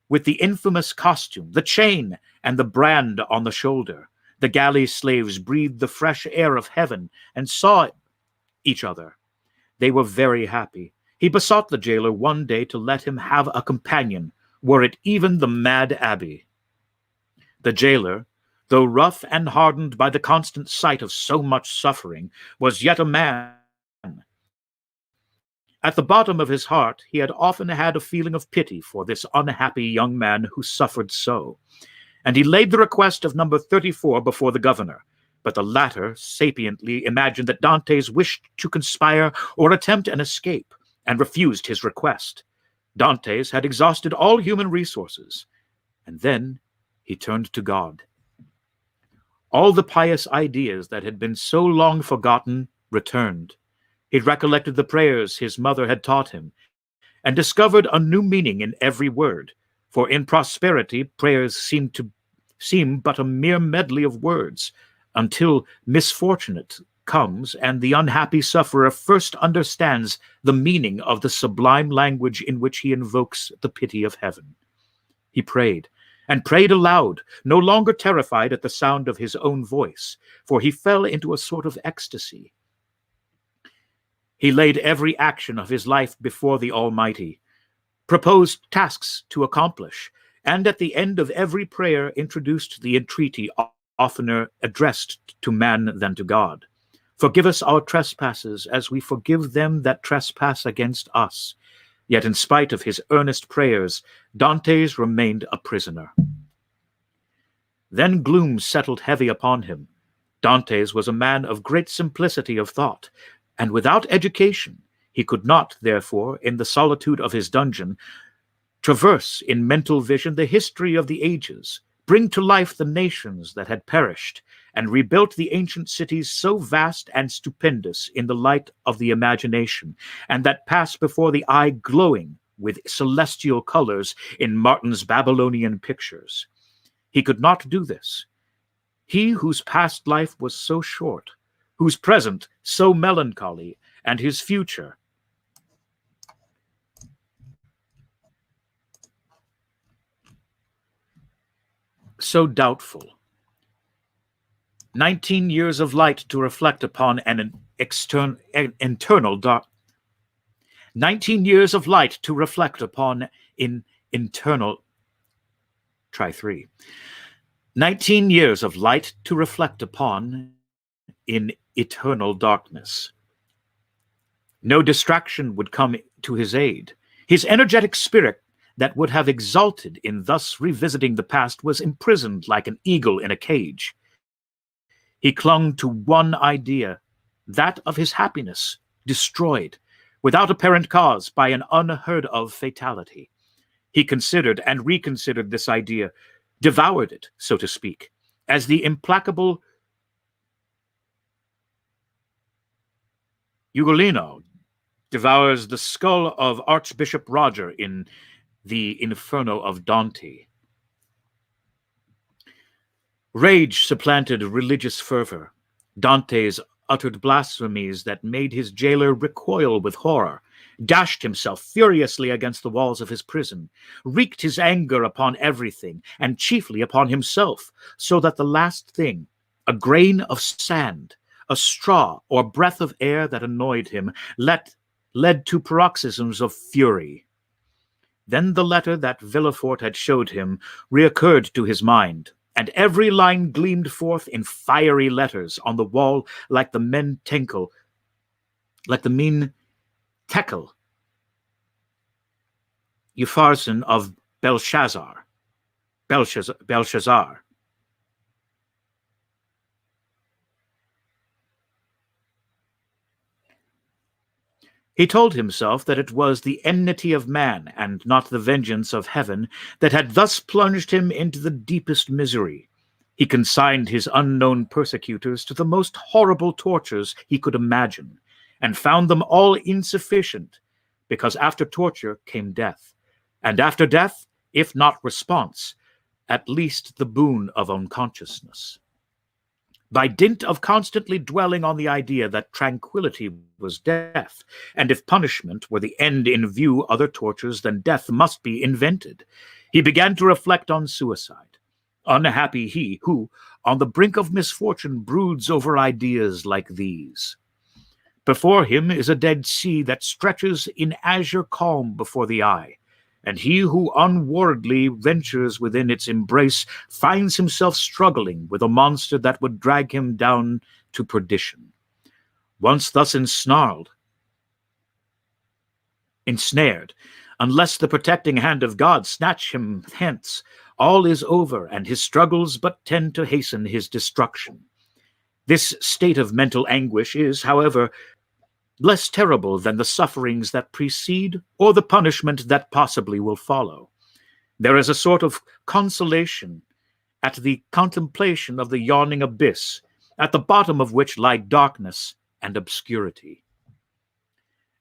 A: with the infamous costume, the chain, and the brand on the shoulder. The galley slaves breathed the fresh air of heaven and saw each other. They were very happy. He besought the jailer one day to let him have a companion, were it even the mad abbé. The jailer, though rough and hardened by the constant sight of so much suffering, was yet a man. At the bottom of his heart, he had often had a feeling of pity for this unhappy young man who suffered so, and he laid the request of number 34 before the governor. But the latter sapiently imagined that Dantes wished to conspire or attempt an escape, and refused his request. Dantes had exhausted all human resources, and then he turned to God. All the pious ideas that had been so long forgotten returned. He recollected the prayers his mother had taught him, and discovered a new meaning in every word, for in prosperity prayers seem but a mere medley of words, until misfortune comes and the unhappy sufferer first understands the meaning of the sublime language in which he invokes the pity of heaven. He prayed, and prayed aloud, no longer terrified at the sound of his own voice, for he fell into a sort of ecstasy. He laid every action of his life before the Almighty, proposed tasks to accomplish, and at the end of every prayer introduced the entreaty oftener addressed to man than to God. Forgive us our trespasses as we forgive them that trespass against us. Yet in spite of his earnest prayers, Dantes remained a prisoner. Then gloom settled heavy upon him. Dantes was a man of great simplicity of thought, and without education. He could not, therefore, in the solitude of his dungeon, traverse in mental vision the history of the ages, bring to life the nations that had perished, and rebuilt the ancient cities so vast and stupendous in the light of the imagination, and that passed before the eye glowing with celestial colors in Martin's Babylonian pictures. He could not do this. He whose past life was so short, whose present so melancholy, and his future so doubtful. 19 years of light to reflect upon an internal dark. 19 years of light to reflect upon in internal. Try 3. 19 years of light to reflect upon in eternal darkness. No distraction would come to his aid. His energetic spirit that would have exulted in thus revisiting the past was imprisoned like an eagle in a cage. He clung to one idea, that of his happiness, destroyed, without apparent cause, by an unheard-of fatality. He considered and reconsidered this idea, devoured it, so to speak, as the implacable Ugolino devours the skull of Archbishop Roger in the Inferno of Dante. Rage supplanted religious fervor. Dantes uttered blasphemies that made his jailer recoil with horror. dashed himself furiously against the walls of his prison, wreaked his anger upon everything, and chiefly upon himself, so that the last thing, a grain of sand, a straw, or breath of air that annoyed him, led to paroxysms of fury. Then the letter that Villefort had showed him reoccurred to his mind, and every line gleamed forth in fiery letters on the wall like the mean tekel, Upharsin of Belshazzar. He told himself that it was the enmity of man, and not the vengeance of heaven, that had thus plunged him into the deepest misery. He consigned his unknown persecutors to the most horrible tortures he could imagine, and found them all insufficient, because after torture came death, and after death, if not response, at least the boon of unconsciousness. By dint of constantly dwelling on the idea that tranquility was death, and if punishment were the end in view, other tortures than death must be invented, he began to reflect on suicide. Unhappy he who, on the brink of misfortune, broods over ideas like these. Before him is a dead sea that stretches in azure calm before the eye, and he who unwardly ventures within its embrace finds himself struggling with a monster that would drag him down to perdition. Once thus ensnared, unless the protecting hand of God snatch him hence, all is over, and his struggles but tend to hasten his destruction. This state of mental anguish is, however, less terrible than the sufferings that precede or the punishment that possibly will follow. There is a sort of consolation at the contemplation of the yawning abyss, at the bottom of which lie darkness and obscurity.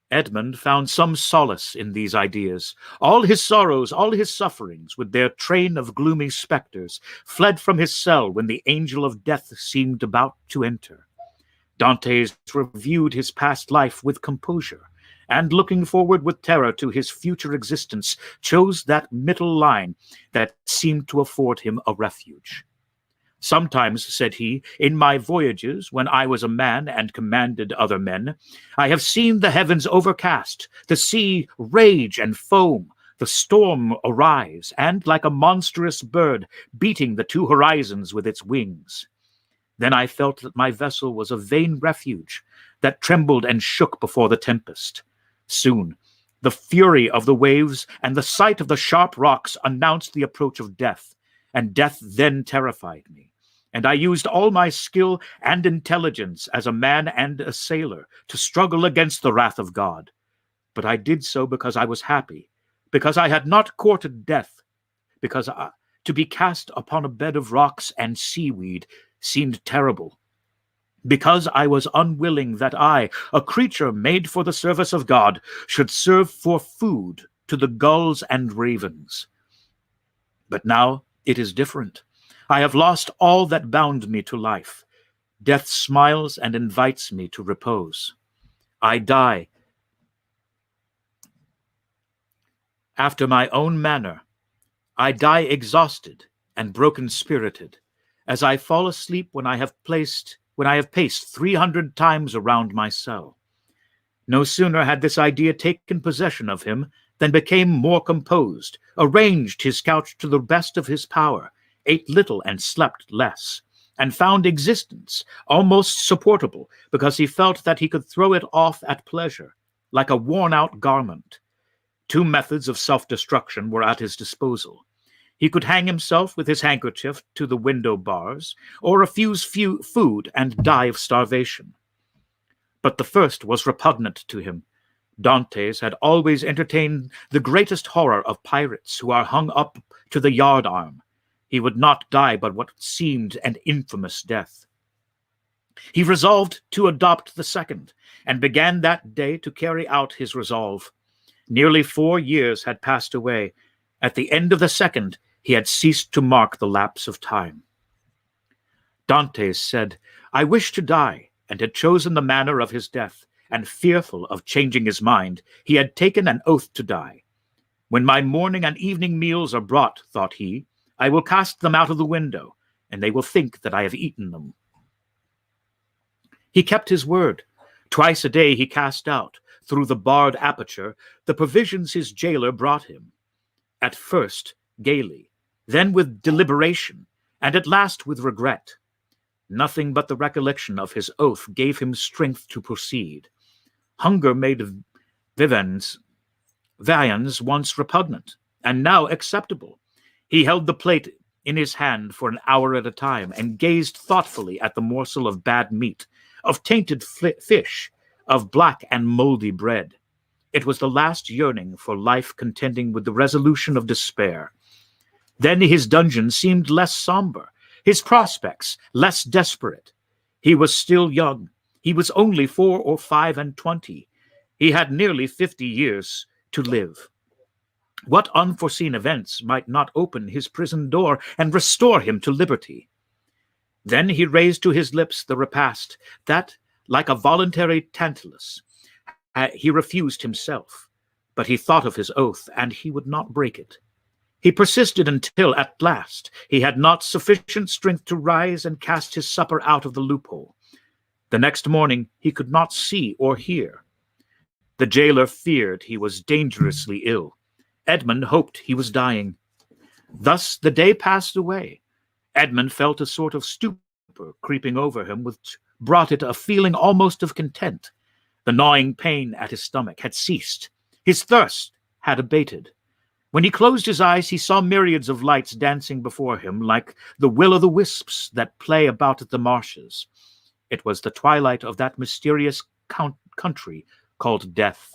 A: Edmond found some solace in these ideas. All his sorrows, all his sufferings, with their train of gloomy spectres, fled from his cell when the angel of death seemed about to enter. Dantes reviewed his past life with composure, and looking forward with terror to his future existence, chose that middle line that seemed to afford him a refuge. Sometimes, said he, in my voyages, when I was a man and commanded other men, I have seen the heavens overcast, the sea rage and foam, the storm arise, and, like a monstrous bird, beating the two horizons with its wings. Then I felt that my vessel was a vain refuge that trembled and shook before the tempest. Soon, the fury of the waves and the sight of the sharp rocks announced the approach of death, and death then terrified me. And I used all my skill and intelligence as a man and a sailor to struggle against the wrath of God. But I did so because I was happy, because I had not courted death, because to be cast upon a bed of rocks and seaweed seemed terrible, because I was unwilling that I, a creature made for the service of God, should serve for food to the gulls and ravens. But now it is different. I have lost all that bound me to life. Death smiles and invites me to repose. I die after my own manner. I die exhausted and broken-spirited, as I fall asleep when I have paced 300 times around my cell. No sooner had this idea taken possession of him than became more composed, arranged his couch to the best of his power, ate little and slept less, and found existence almost supportable because he felt that he could throw it off at pleasure, like a worn-out garment. Two methods of self-destruction were at his disposal. He could hang himself with his handkerchief to the window bars, or refuse food and die of starvation. But the first was repugnant to him. Dantes had always entertained the greatest horror of pirates who are hung up to the yardarm. He would not die but what seemed an infamous death. He resolved to adopt the second, and began that day to carry out his resolve. Nearly 4 years had passed away. At the end of the second, he had ceased to mark the lapse of time. Dantes said, I wish to die, and had chosen the manner of his death, and fearful of changing his mind, he had taken an oath to die. When my morning and evening meals are brought, thought he, I will cast them out of the window, and they will think that I have eaten them. He kept his word. Twice a day he cast out, through the barred aperture, the provisions his jailer brought him. At first, gaily, then with deliberation, and at last with regret. Nothing but the recollection of his oath gave him strength to proceed. Hunger made viands once repugnant, and now acceptable. He held the plate in his hand for an hour at a time, and gazed thoughtfully at the morsel of bad meat, of tainted fish, of black and mouldy bread. It was the last yearning for life contending with the resolution of despair. Then his dungeon seemed less somber, his prospects less desperate. He was still young. He was only 4 or 5 and 20. He had nearly 50 years to live. What unforeseen events might not open his prison door and restore him to liberty? Then he raised to his lips the repast that, like a voluntary Tantalus, he refused himself. But he thought of his oath, and he would not break it. He persisted until, at last, he had not sufficient strength to rise and cast his supper out of the loophole. The next morning he could not see or hear. The jailer feared he was dangerously ill. Edmond hoped he was dying. Thus the day passed away. Edmond felt a sort of stupor creeping over him, which brought it a feeling almost of content. The gnawing pain at his stomach had ceased. His thirst had abated. When he closed his eyes, he saw myriads of lights dancing before him like the will-o'-the-wisps that play about at the marshes. It was the twilight of that mysterious country called death.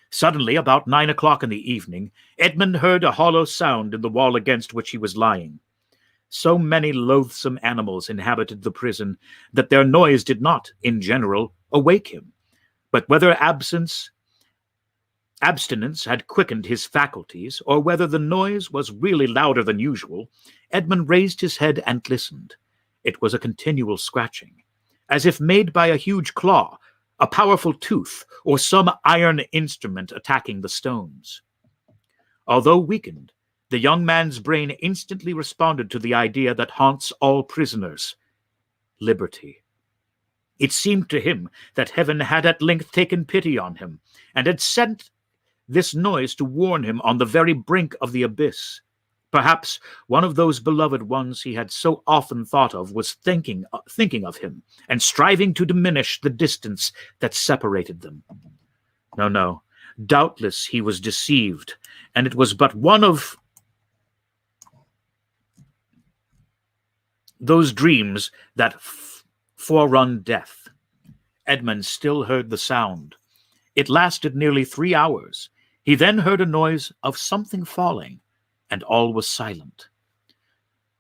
A: Suddenly, about 9 o'clock in the evening, Edmond heard a hollow sound in the wall against which he was lying. So many loathsome animals inhabited the prison that their noise did not, in general, awake him. But whether abstinence had quickened his faculties, or whether the noise was really louder than usual, Edmond raised his head and listened. It was a continual scratching, as if made by a huge claw, a powerful tooth, or some iron instrument attacking the stones. Although weakened, the young man's brain instantly responded to the idea that haunts all prisoners: liberty. It seemed to him that heaven had at length taken pity on him, and had sent this noise to warn him on the very brink of the abyss. Perhaps one of those beloved ones he had so often thought of was thinking of him, and striving to diminish the distance that separated them. No, doubtless he was deceived, and it was but one of those dreams that forerun death. Edmond still heard the sound. It lasted nearly 3 hours. He then heard a noise of something falling, and all was silent.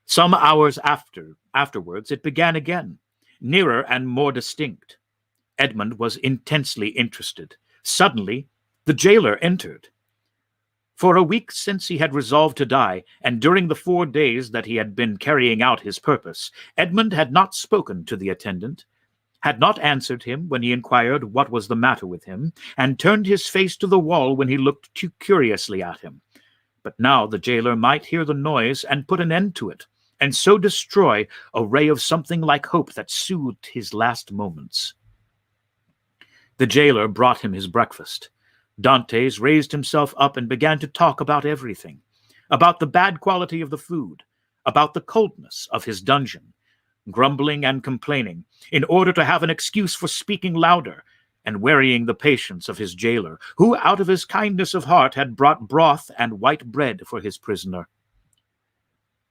A: Some hours afterwards it began again, nearer and more distinct. Edmond was intensely interested. Suddenly, the jailer entered. For a week since he had resolved to die, and during the 4 days that he had been carrying out his purpose, Edmond had not spoken to the attendant, had not answered him when he inquired what was the matter with him, and turned his face to the wall when he looked too curiously at him. But now the jailer might hear the noise and put an end to it, and so destroy a ray of something like hope that soothed his last moments. The jailer brought him his breakfast. Dantes raised himself up and began to talk about everything, about the bad quality of the food, about the coldness of his dungeon, grumbling and complaining, in order to have an excuse for speaking louder, and wearying the patience of his jailer, who, out of his kindness of heart, had brought broth and white bread for his prisoner.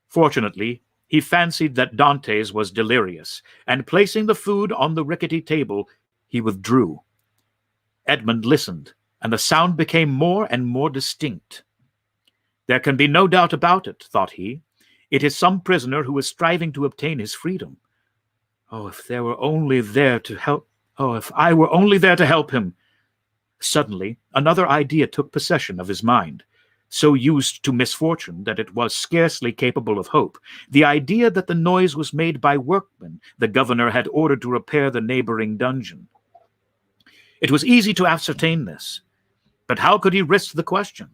A: Fortunately, he fancied that Dantes was delirious, and placing the food on the rickety table, he withdrew. Edmond listened, and the sound became more and more distinct. There can be no doubt about it, thought he. It is some prisoner who is striving to obtain his freedom. Oh, if I were only there to help him. Suddenly, another idea took possession of his mind, so used to misfortune that it was scarcely capable of hope, the idea that the noise was made by workmen the governor had ordered to repair the neighboring dungeon. It was easy to ascertain this. But how could he risk the question?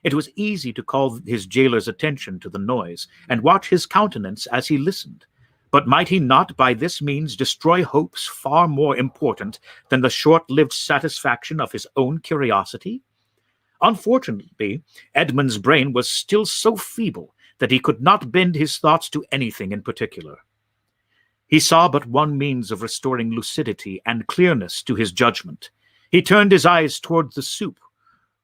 A: It was easy to call his jailer's attention to the noise and watch his countenance as he listened. But might he not by this means destroy hopes far more important than the short-lived satisfaction of his own curiosity? Unfortunately, Edmond's brain was still so feeble that he could not bend his thoughts to anything in particular. He saw but one means of restoring lucidity and clearness to his judgment. He turned his eyes toward the soup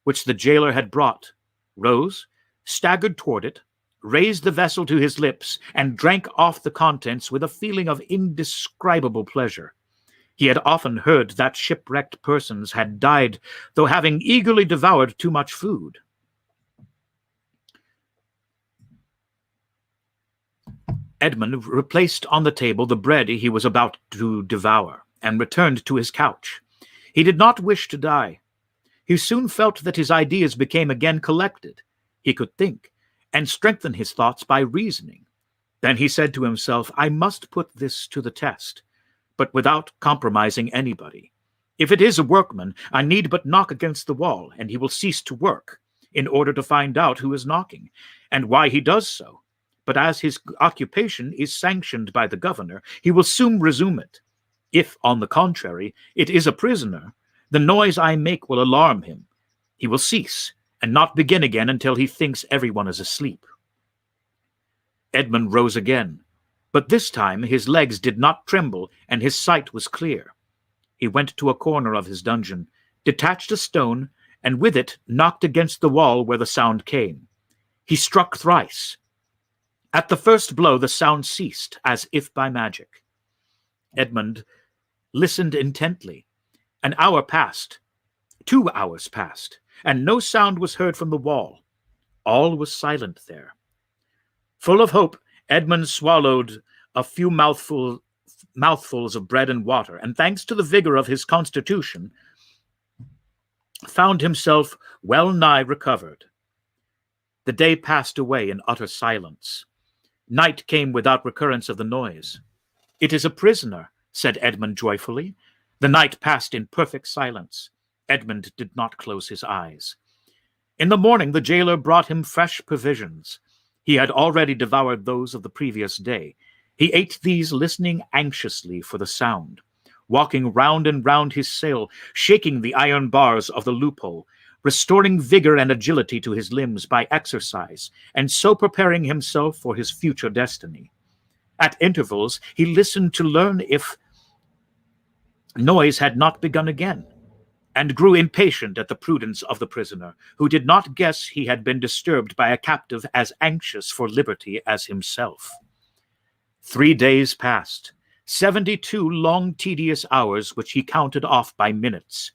A: which the jailer had brought, rose, staggered toward it, raised the vessel to his lips, and drank off the contents with a feeling of indescribable pleasure. He had often heard that shipwrecked persons had died, though having eagerly devoured too much food. Edmond replaced on the table the bread he was about to devour, and returned to his couch. He did not wish to die. He soon felt that his ideas became again collected. He could think, and strengthen his thoughts by reasoning. Then he said to himself, I must put this to the test, but without compromising anybody. If it is a workman, I need but knock against the wall, and he will cease to work, in order to find out who is knocking, and why he does so. But as his occupation is sanctioned by the governor, he will soon resume it. If, on the contrary, it is a prisoner, the noise I make will alarm him. He will cease, and not begin again until he thinks everyone is asleep. Edmond rose again, but this time his legs did not tremble, and his sight was clear. He went to a corner of his dungeon, detached a stone, and with it knocked against the wall where the sound came. He struck thrice. At the first blow the sound ceased, as if by magic. Edmond listened intently. An hour passed, 2 hours passed, and no sound was heard from the wall. All was silent there. Full of hope, Edmond swallowed a few mouthfuls of bread and water, and thanks to the vigor of his constitution, found himself well nigh recovered. The day passed away in utter silence. Night came without recurrence of the noise. It is a prisoner, said Edmond joyfully. The night passed in perfect silence. Edmond did not close his eyes. In the morning the jailer brought him fresh provisions. He had already devoured those of the previous day. He ate these, listening anxiously for the sound, walking round and round his cell, shaking the iron bars of the loophole, restoring vigor and agility to his limbs by exercise, and so preparing himself for his future destiny. At intervals, he listened to learn if noise had not begun again, and grew impatient at the prudence of the prisoner, who did not guess he had been disturbed by a captive as anxious for liberty as himself. 3 days passed, 72 long tedious hours which he counted off by minutes.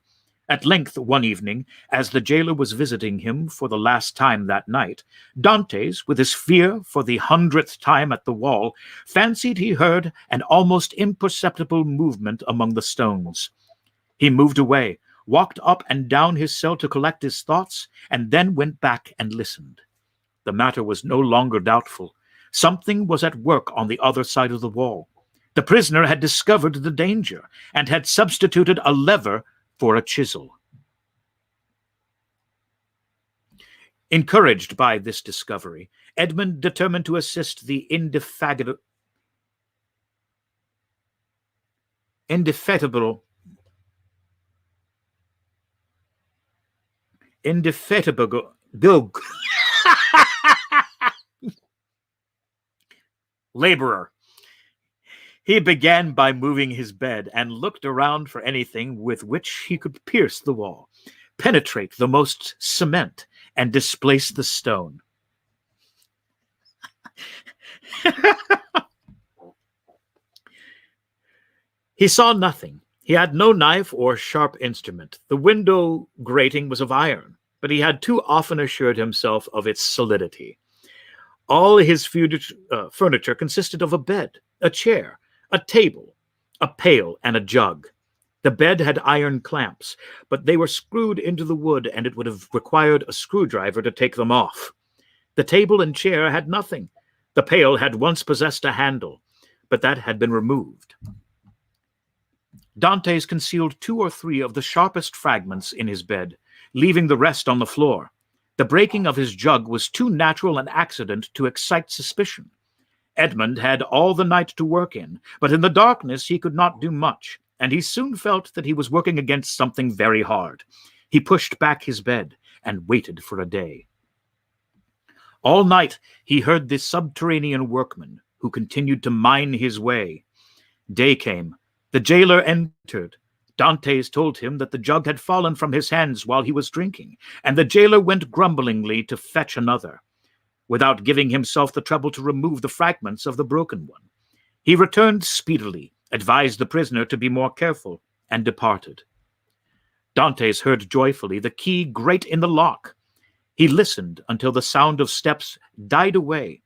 A: At length, one evening, as the jailer was visiting him for the last time that night, Dantes, with his fear for the 100th time at the wall, fancied he heard an almost imperceptible movement among the stones. He moved away, walked up and down his cell to collect his thoughts, and then went back and listened. The matter was no longer doubtful. Something was at work on the other side of the wall. The prisoner had discovered the danger, and had substituted a lever for a chisel. Encouraged by this discovery, Edmond determined to assist the indefatigable laborer. He began by moving his bed and looked around for anything with which he could pierce the wall, penetrate the most cement, and displace the stone. He saw nothing. He had no knife or sharp instrument. The window grating was of iron, but he had too often assured himself of its solidity. All his furniture consisted of a bed, a chair, a table, a pail, and a jug. The bed had iron clamps, but they were screwed into the wood, and it would have required a screwdriver to take them off. The table and chair had nothing. The pail had once possessed a handle, but that had been removed. Dantes concealed 2 or 3 of the sharpest fragments in his bed, leaving the rest on the floor. The breaking of his jug was too natural an accident to excite suspicion. Edmond had all the night to work in, but in the darkness he could not do much, and he soon felt that he was working against something very hard. He pushed back his bed and waited for a day. All night he heard the subterranean workman, who continued to mine his way. Day came. The jailer entered. Dantes told him that the jug had fallen from his hands while he was drinking, and the jailer went grumblingly to fetch another, without giving himself the trouble to remove the fragments of the broken one. He returned speedily, advised the prisoner to be more careful, and departed. Dantes heard joyfully the key grate in the lock. He listened until the sound of steps died away,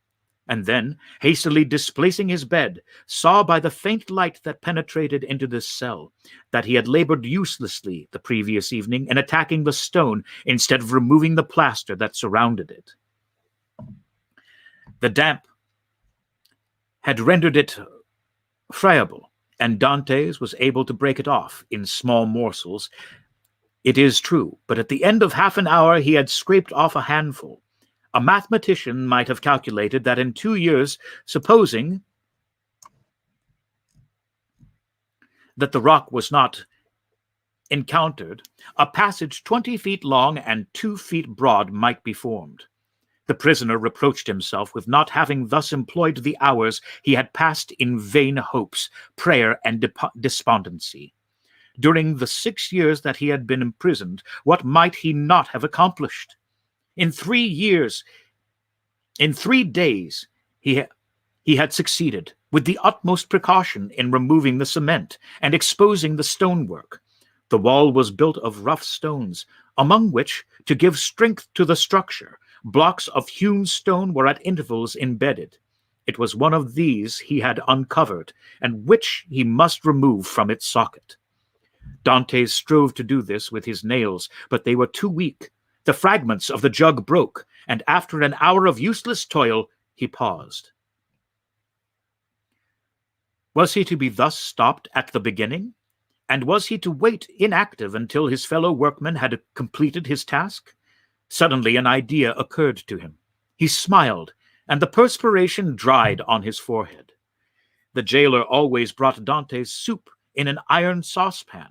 A: and then, hastily displacing his bed, saw by the faint light that penetrated into this cell that he had labored uselessly the previous evening in attacking the stone instead of removing the plaster that surrounded it. The damp had rendered it friable, and Dantes was able to break it off in small morsels. It is true, but at the end of half an hour he had scraped off a handful. A mathematician might have calculated that in 2 years, supposing that the rock was not encountered, a passage 20 feet long and 2 feet broad might be formed. The prisoner reproached himself with not having thus employed the hours he had passed in vain hopes, prayer, and despondency. During the 6 years that he had been imprisoned, what might he not have accomplished? In 3 years, in 3 days, he had succeeded, with the utmost precaution, in removing the cement and exposing the stonework. The wall was built of rough stones, among which, to give strength to the structure, blocks of hewn stone were at intervals embedded. It was one of these he had uncovered, and which he must remove from its socket. Dantes strove to do this with his nails, but they were too weak. The fragments of the jug broke, and after an hour of useless toil, he paused. Was he to be thus stopped at the beginning? And was he to wait inactive until his fellow workman had completed his task? Suddenly an idea occurred to him. He smiled, and the perspiration dried on his forehead. The jailer always brought Dantes soup in an iron saucepan.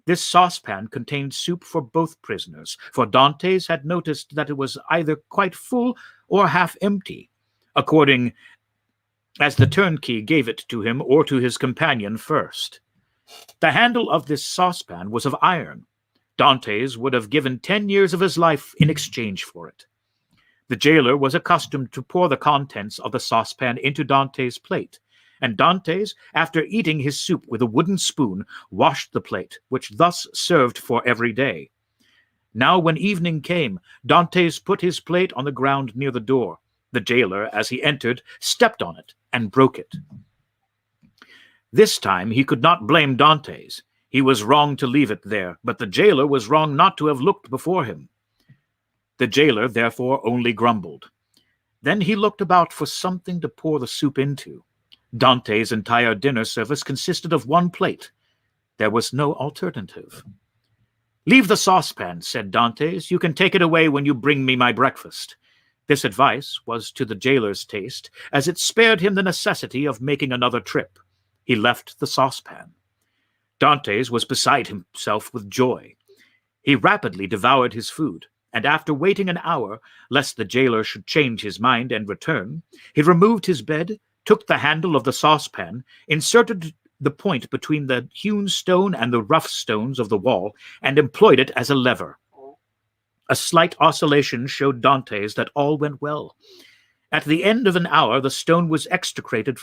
A: This saucepan contained soup for both prisoners, for Dantes had noticed that it was either quite full or half empty, according as the turnkey gave it to him or to his companion first. The handle of this saucepan was of iron. Dantes would have given 10 years of his life in exchange for it. The jailer was accustomed to pour the contents of the saucepan into Dantes' plate, and Dantes, after eating his soup with a wooden spoon, washed the plate, which thus served for every day. Now, when evening came, Dantes put his plate on the ground near the door. The jailer, as he entered, stepped on it and broke it. This time he could not blame Dantes. He was wrong to leave it there, but the jailer was wrong not to have looked before him. The jailer, therefore, only grumbled. Then he looked about for something to pour the soup into. Dantes' entire dinner service consisted of 1 plate. There was no alternative. "Leave the saucepan," said Dantes. "You can take it away when you bring me my breakfast." This advice was to the jailer's taste, as it spared him the necessity of making another trip. He left the saucepan. Dantes was beside himself with joy. He rapidly devoured his food, and after waiting an hour, lest the jailer should change his mind and return, he removed his bed, took the handle of the saucepan, inserted the point between the hewn stone and the rough stones of the wall, and employed it as a lever. A slight oscillation showed Dantes that all went well. At the end of an hour, the stone was extricated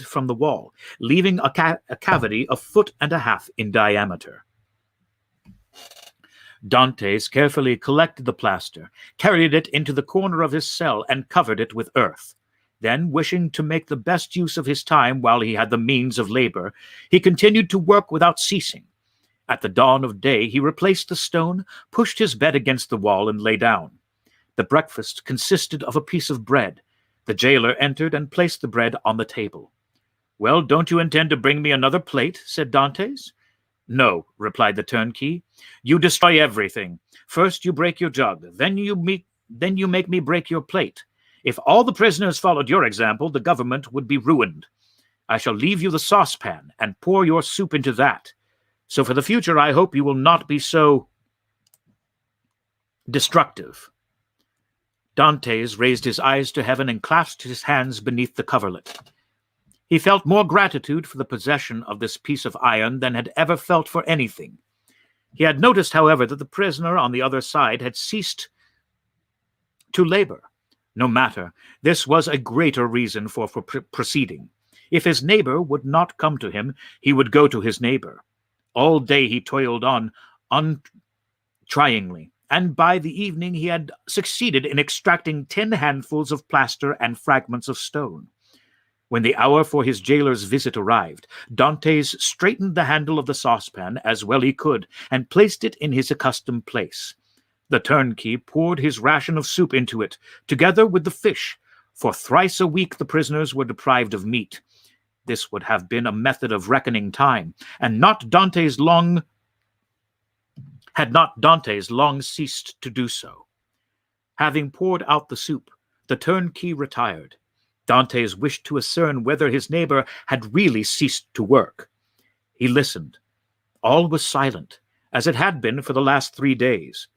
A: from the wall, leaving a cavity 1.5 feet in diameter. Dantes carefully collected the plaster, carried it into the corner of his cell, and covered it with earth. Then, wishing to make the best use of his time while he had the means of labor, he continued to work without ceasing. At the dawn of day, he replaced the stone, pushed his bed against the wall, and lay down. The breakfast consisted of a piece of bread. The jailer entered and placed the bread on the table. Well, don't you intend to bring me another plate? Said Dantes. No, replied the turnkey. You destroy everything. First you break your jug, then you make me break your plate. If all the prisoners followed your example, the government would be ruined. I shall leave you the saucepan and pour your soup into that. So for the future, I hope you will not be so destructive. Dantes raised his eyes to heaven and clasped his hands beneath the coverlet. He felt more gratitude for the possession of this piece of iron than had ever felt for anything. He had noticed, however, that the prisoner on the other side had ceased to labor. No matter, this was a greater reason for proceeding. If his neighbor would not come to him, he would go to his neighbor. All day he toiled on untryingly, and by the evening he had succeeded in extracting 10 handfuls of plaster and fragments of stone. When the hour for his jailer's visit arrived, Dantes straightened the handle of the saucepan as well he could and placed it in his accustomed place. The turnkey poured his ration of soup into it, together with the fish, for thrice a week the prisoners were deprived of meat. This would have been a method of reckoning time, and had not Dantes long ceased to do so. Having poured out the soup, the turnkey retired. Dantes wished to discern whether his neighbor had really ceased to work. He listened. All was silent, as it had been for the last 3 days.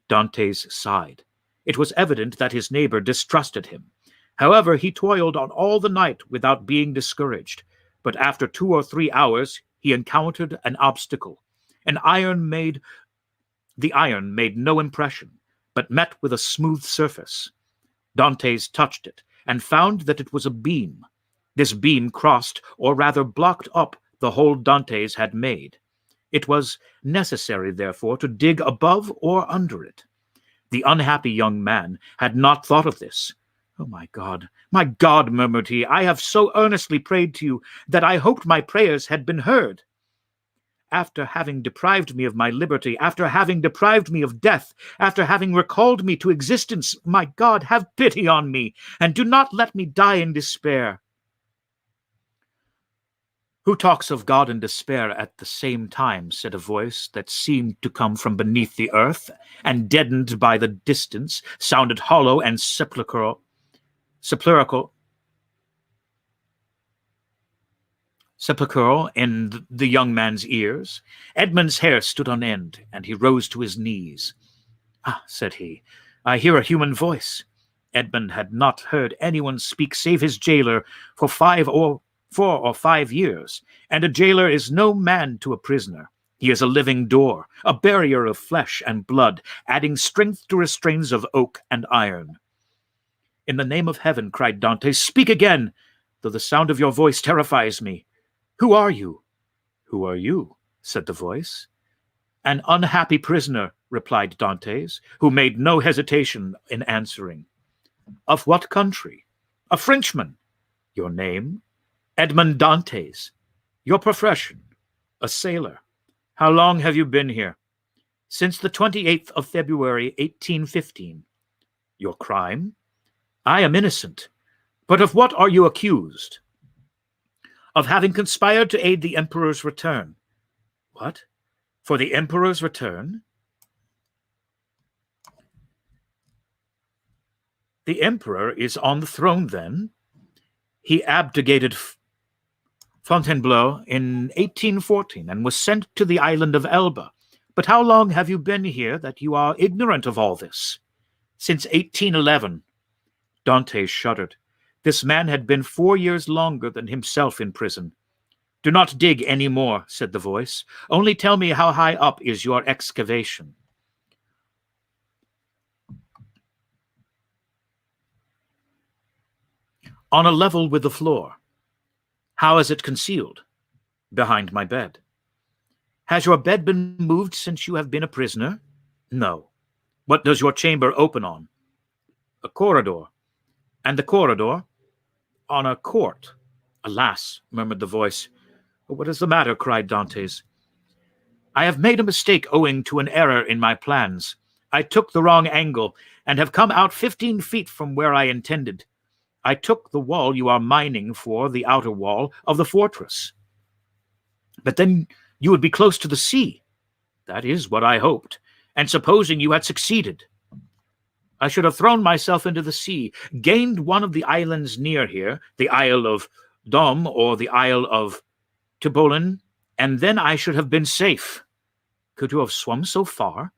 A: Dantes sighed. It was evident that his neighbor distrusted him. However, he toiled on all the night without being discouraged, but after 2 or 3 hours he encountered an obstacle. The iron made no impression, but met with a smooth surface. Dantes touched it, and found that it was a beam. This beam crossed, or rather blocked up, the hole Dantes had made. It was necessary, therefore, to dig above or under it. The unhappy young man had not thought of this. "Oh, my God, murmured he, I have so earnestly prayed to you that I hoped my prayers had been heard. After having deprived me of my liberty, after having deprived me of death, after having recalled me to existence, my God, have pity on me, and do not let me die in despair." "Who talks of God and despair at the same time?" said a voice that seemed to come from beneath the earth, and deadened by the distance, sounded hollow and sepulchral in the young man's ears. Edmond's hair stood on end, and he rose to his knees. "Ah," said he, "I hear a human voice." Edmond had not heard anyone speak save his jailer for 4 or 5 years, and a jailer is no man to a prisoner. He is a living door, a barrier of flesh and blood, adding strength to restraints of oak and iron. "In the name of heaven," cried Dantes, "speak again, though the sound of your voice terrifies me. Who are you?" "Who are you?" said the voice. "An unhappy prisoner," replied Dantes, who made no hesitation in answering. "Of what country?" "A Frenchman." "Your name?" "Edmond Dantes." "Your profession?" "A sailor." "How long have you been here?" "Since the 28th of February, 1815. "Your crime?" "I am innocent." "But of what are you accused?" "Of having conspired to aid the Emperor's return." "What? For the Emperor's return?" "The Emperor is on the throne, then?" "He abdicated Fontainebleau in 1814 and was sent to the island of Elba. But how long have you been here that you are ignorant of all this?" "Since 1811. Dantes shuddered. This man had been 4 years longer than himself in prison. "Do not dig any more," said the voice. "Only tell me how high up is your excavation." "On a level with the floor." "How is it concealed?" "Behind my bed." "Has your bed been moved since you have been a prisoner?" "No." "What does your chamber open on?" "A corridor." "And the corridor?" "On a court." "Alas," murmured the voice. "What is the matter?" cried Dantes. "I have made a mistake owing to an error in my plans. I took the wrong angle, and have come out 15 feet from where I intended. I took the wall you are mining for the outer wall of the fortress. But then you would be close to the sea. That is what I hoped. And supposing you had succeeded, I should have thrown myself into the sea, gained one of the islands near here, the Isle of Dom or the Isle of Tibolin, and then I should have been safe. Could you have swum so far?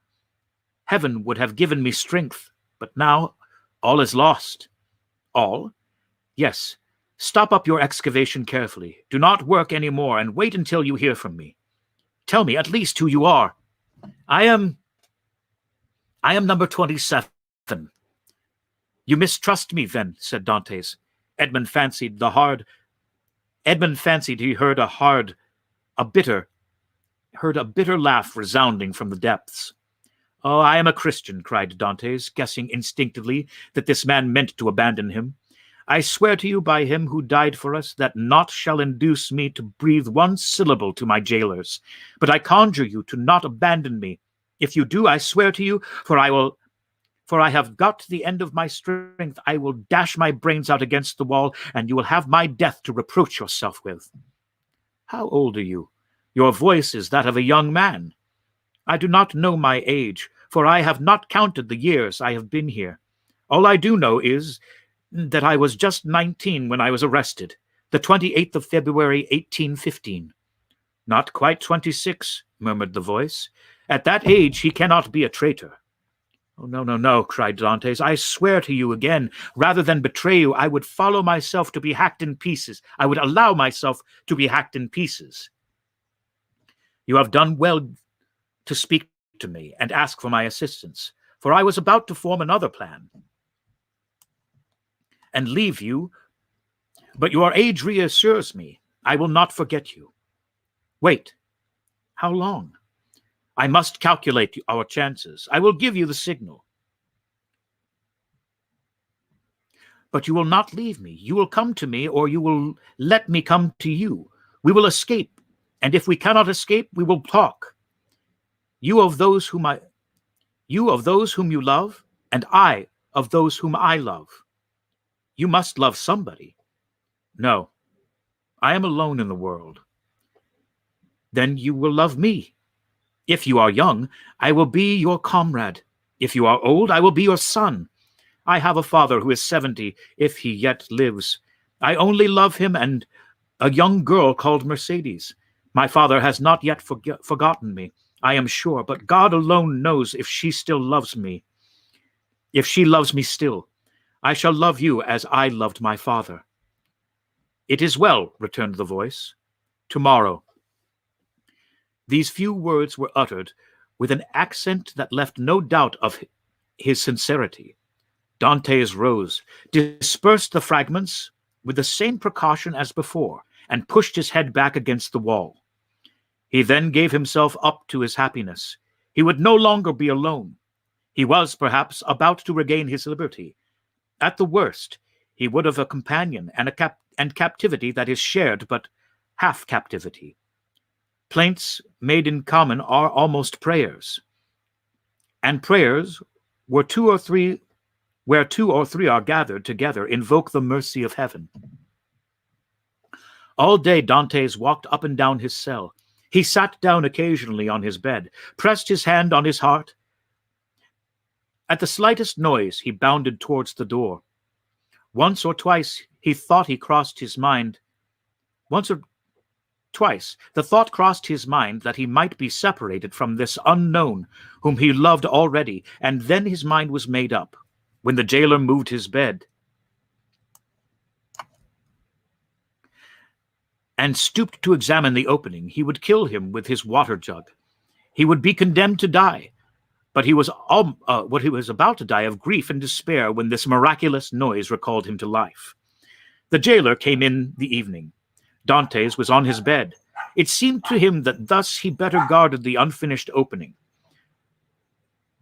A: Heaven would have given me strength, but now all is lost. All? Yes. Stop up your excavation carefully. Do not work any more, and wait until you hear from me. Tell me at least who you are. I am number 27. You mistrust me, then, said Dantes. Edmond fancied he heard a bitter laugh resounding from the depths. Oh, I am a Christian, cried Dantes, guessing instinctively that this man meant to abandon him. I swear to you by him who died for us that naught shall induce me to breathe one syllable to my jailers. But I conjure you to not abandon me. If you do, I swear to you, for I have got to the end of my strength, I will dash my brains out against the wall, and you will have my death to reproach yourself with. How old are you? Your voice is that of a young man. I do not know my age, for I have not counted the years I have been here. All I do know is that I was just 19 when I was arrested, the 28th of February, 1815. Not quite 26, murmured the voice. At that age he cannot be a traitor. Oh, no, no, no, cried Dantes. I swear to you again, rather than betray you, I would follow myself to be hacked in pieces. I would allow myself to be hacked in pieces. You have done well to speak to me and ask for my assistance, for I was about to form another plan and leave you, but your age reassures me. I will not forget you. Wait. How long? I must calculate our chances. I will give you the signal. But you will not leave me. You will come to me, or you will let me come to you. We will escape, and if we cannot escape, we will talk. You of those whom you love, and I of those whom I love. You must love somebody. No, I am alone in the world. Then you will love me. If you are young, I will be your comrade. If you are old, I will be your son. I have a father who is 70, if he yet lives. I only love him and a young girl called Mercedes. My father has not yet forgotten me, I am sure, but God alone knows if she still loves me. If she loves me still, I shall love you as I loved my father. It is well, returned the voice. Tomorrow. These few words were uttered with an accent that left no doubt of his sincerity. Dantes rose, dispersed the fragments with the same precaution as before, and pushed his head back against the wall. He then gave himself up to his happiness. He would no longer be alone. He was, perhaps, about to regain his liberty. At the worst, he would have a companion and captivity that is shared, but half captivity. Plaints made in common are almost prayers, and prayers, where two or three are gathered together, invoke the mercy of heaven. All day Dantes walked up and down his cell. He sat down occasionally on his bed, pressed his hand on his heart. At the slightest noise, he bounded towards the door. Once or twice the thought crossed his mind that he might be separated from this unknown whom he loved already, and then his mind was made up. When the jailer moved his bed and stooped to examine the opening, he would kill him with his water jug. He would be condemned to die, but he was about to die of grief and despair when this miraculous noise recalled him to life. The jailer came in the evening. Dantes was on his bed. It seemed to him that thus he better guarded the unfinished opening.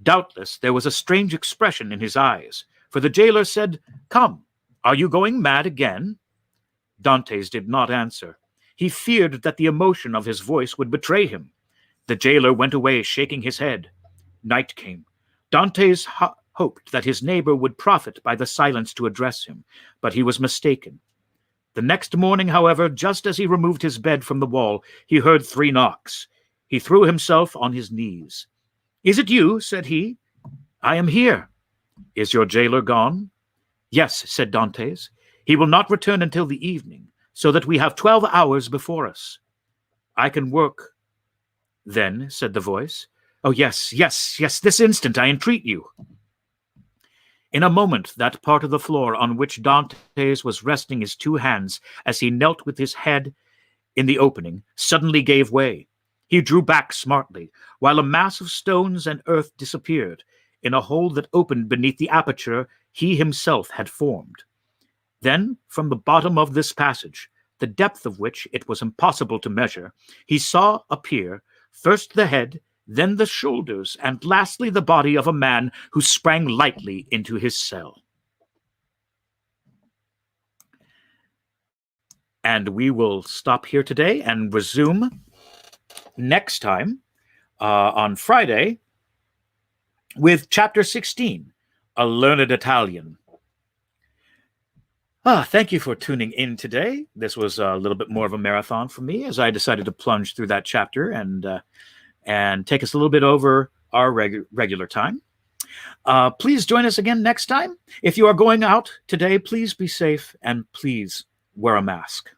A: Doubtless there was a strange expression in his eyes, for the jailer said, "Come, are you going mad again?" Dantes did not answer. He feared that the emotion of his voice would betray him. The jailer went away, shaking his head. Night came. Dantes hoped that his neighbor would profit by the silence to address him, but he was mistaken. The next morning, however, just as he removed his bed from the wall, he heard 3 knocks. He threw himself on his knees. "Is it you?" said he. "I am here." "Is your jailer gone?" "Yes," said Dantes. "He will not return until the evening, so that we have 12 hours before us." "I can work then," said the voice. "Oh, yes, yes, yes, this instant, I entreat you." In a moment, that part of the floor on which Dantes was resting his 2 hands as he knelt with his head in the opening suddenly gave way. He drew back smartly, while a mass of stones and earth disappeared in a hole that opened beneath the aperture he himself had formed. Then, from the bottom of this passage, the depth of which it was impossible to measure, he saw appear first the head, then the shoulders, and lastly the body of a man who sprang lightly into his cell. And we will stop here today and resume next time on Friday with chapter 16, A Learned Italian. Thank you for tuning in today. This was a little bit more of a marathon for me as I decided to plunge through that chapter and take us a little bit over our regular time. Please join us again next time. If you are going out today, please be safe and please wear a mask.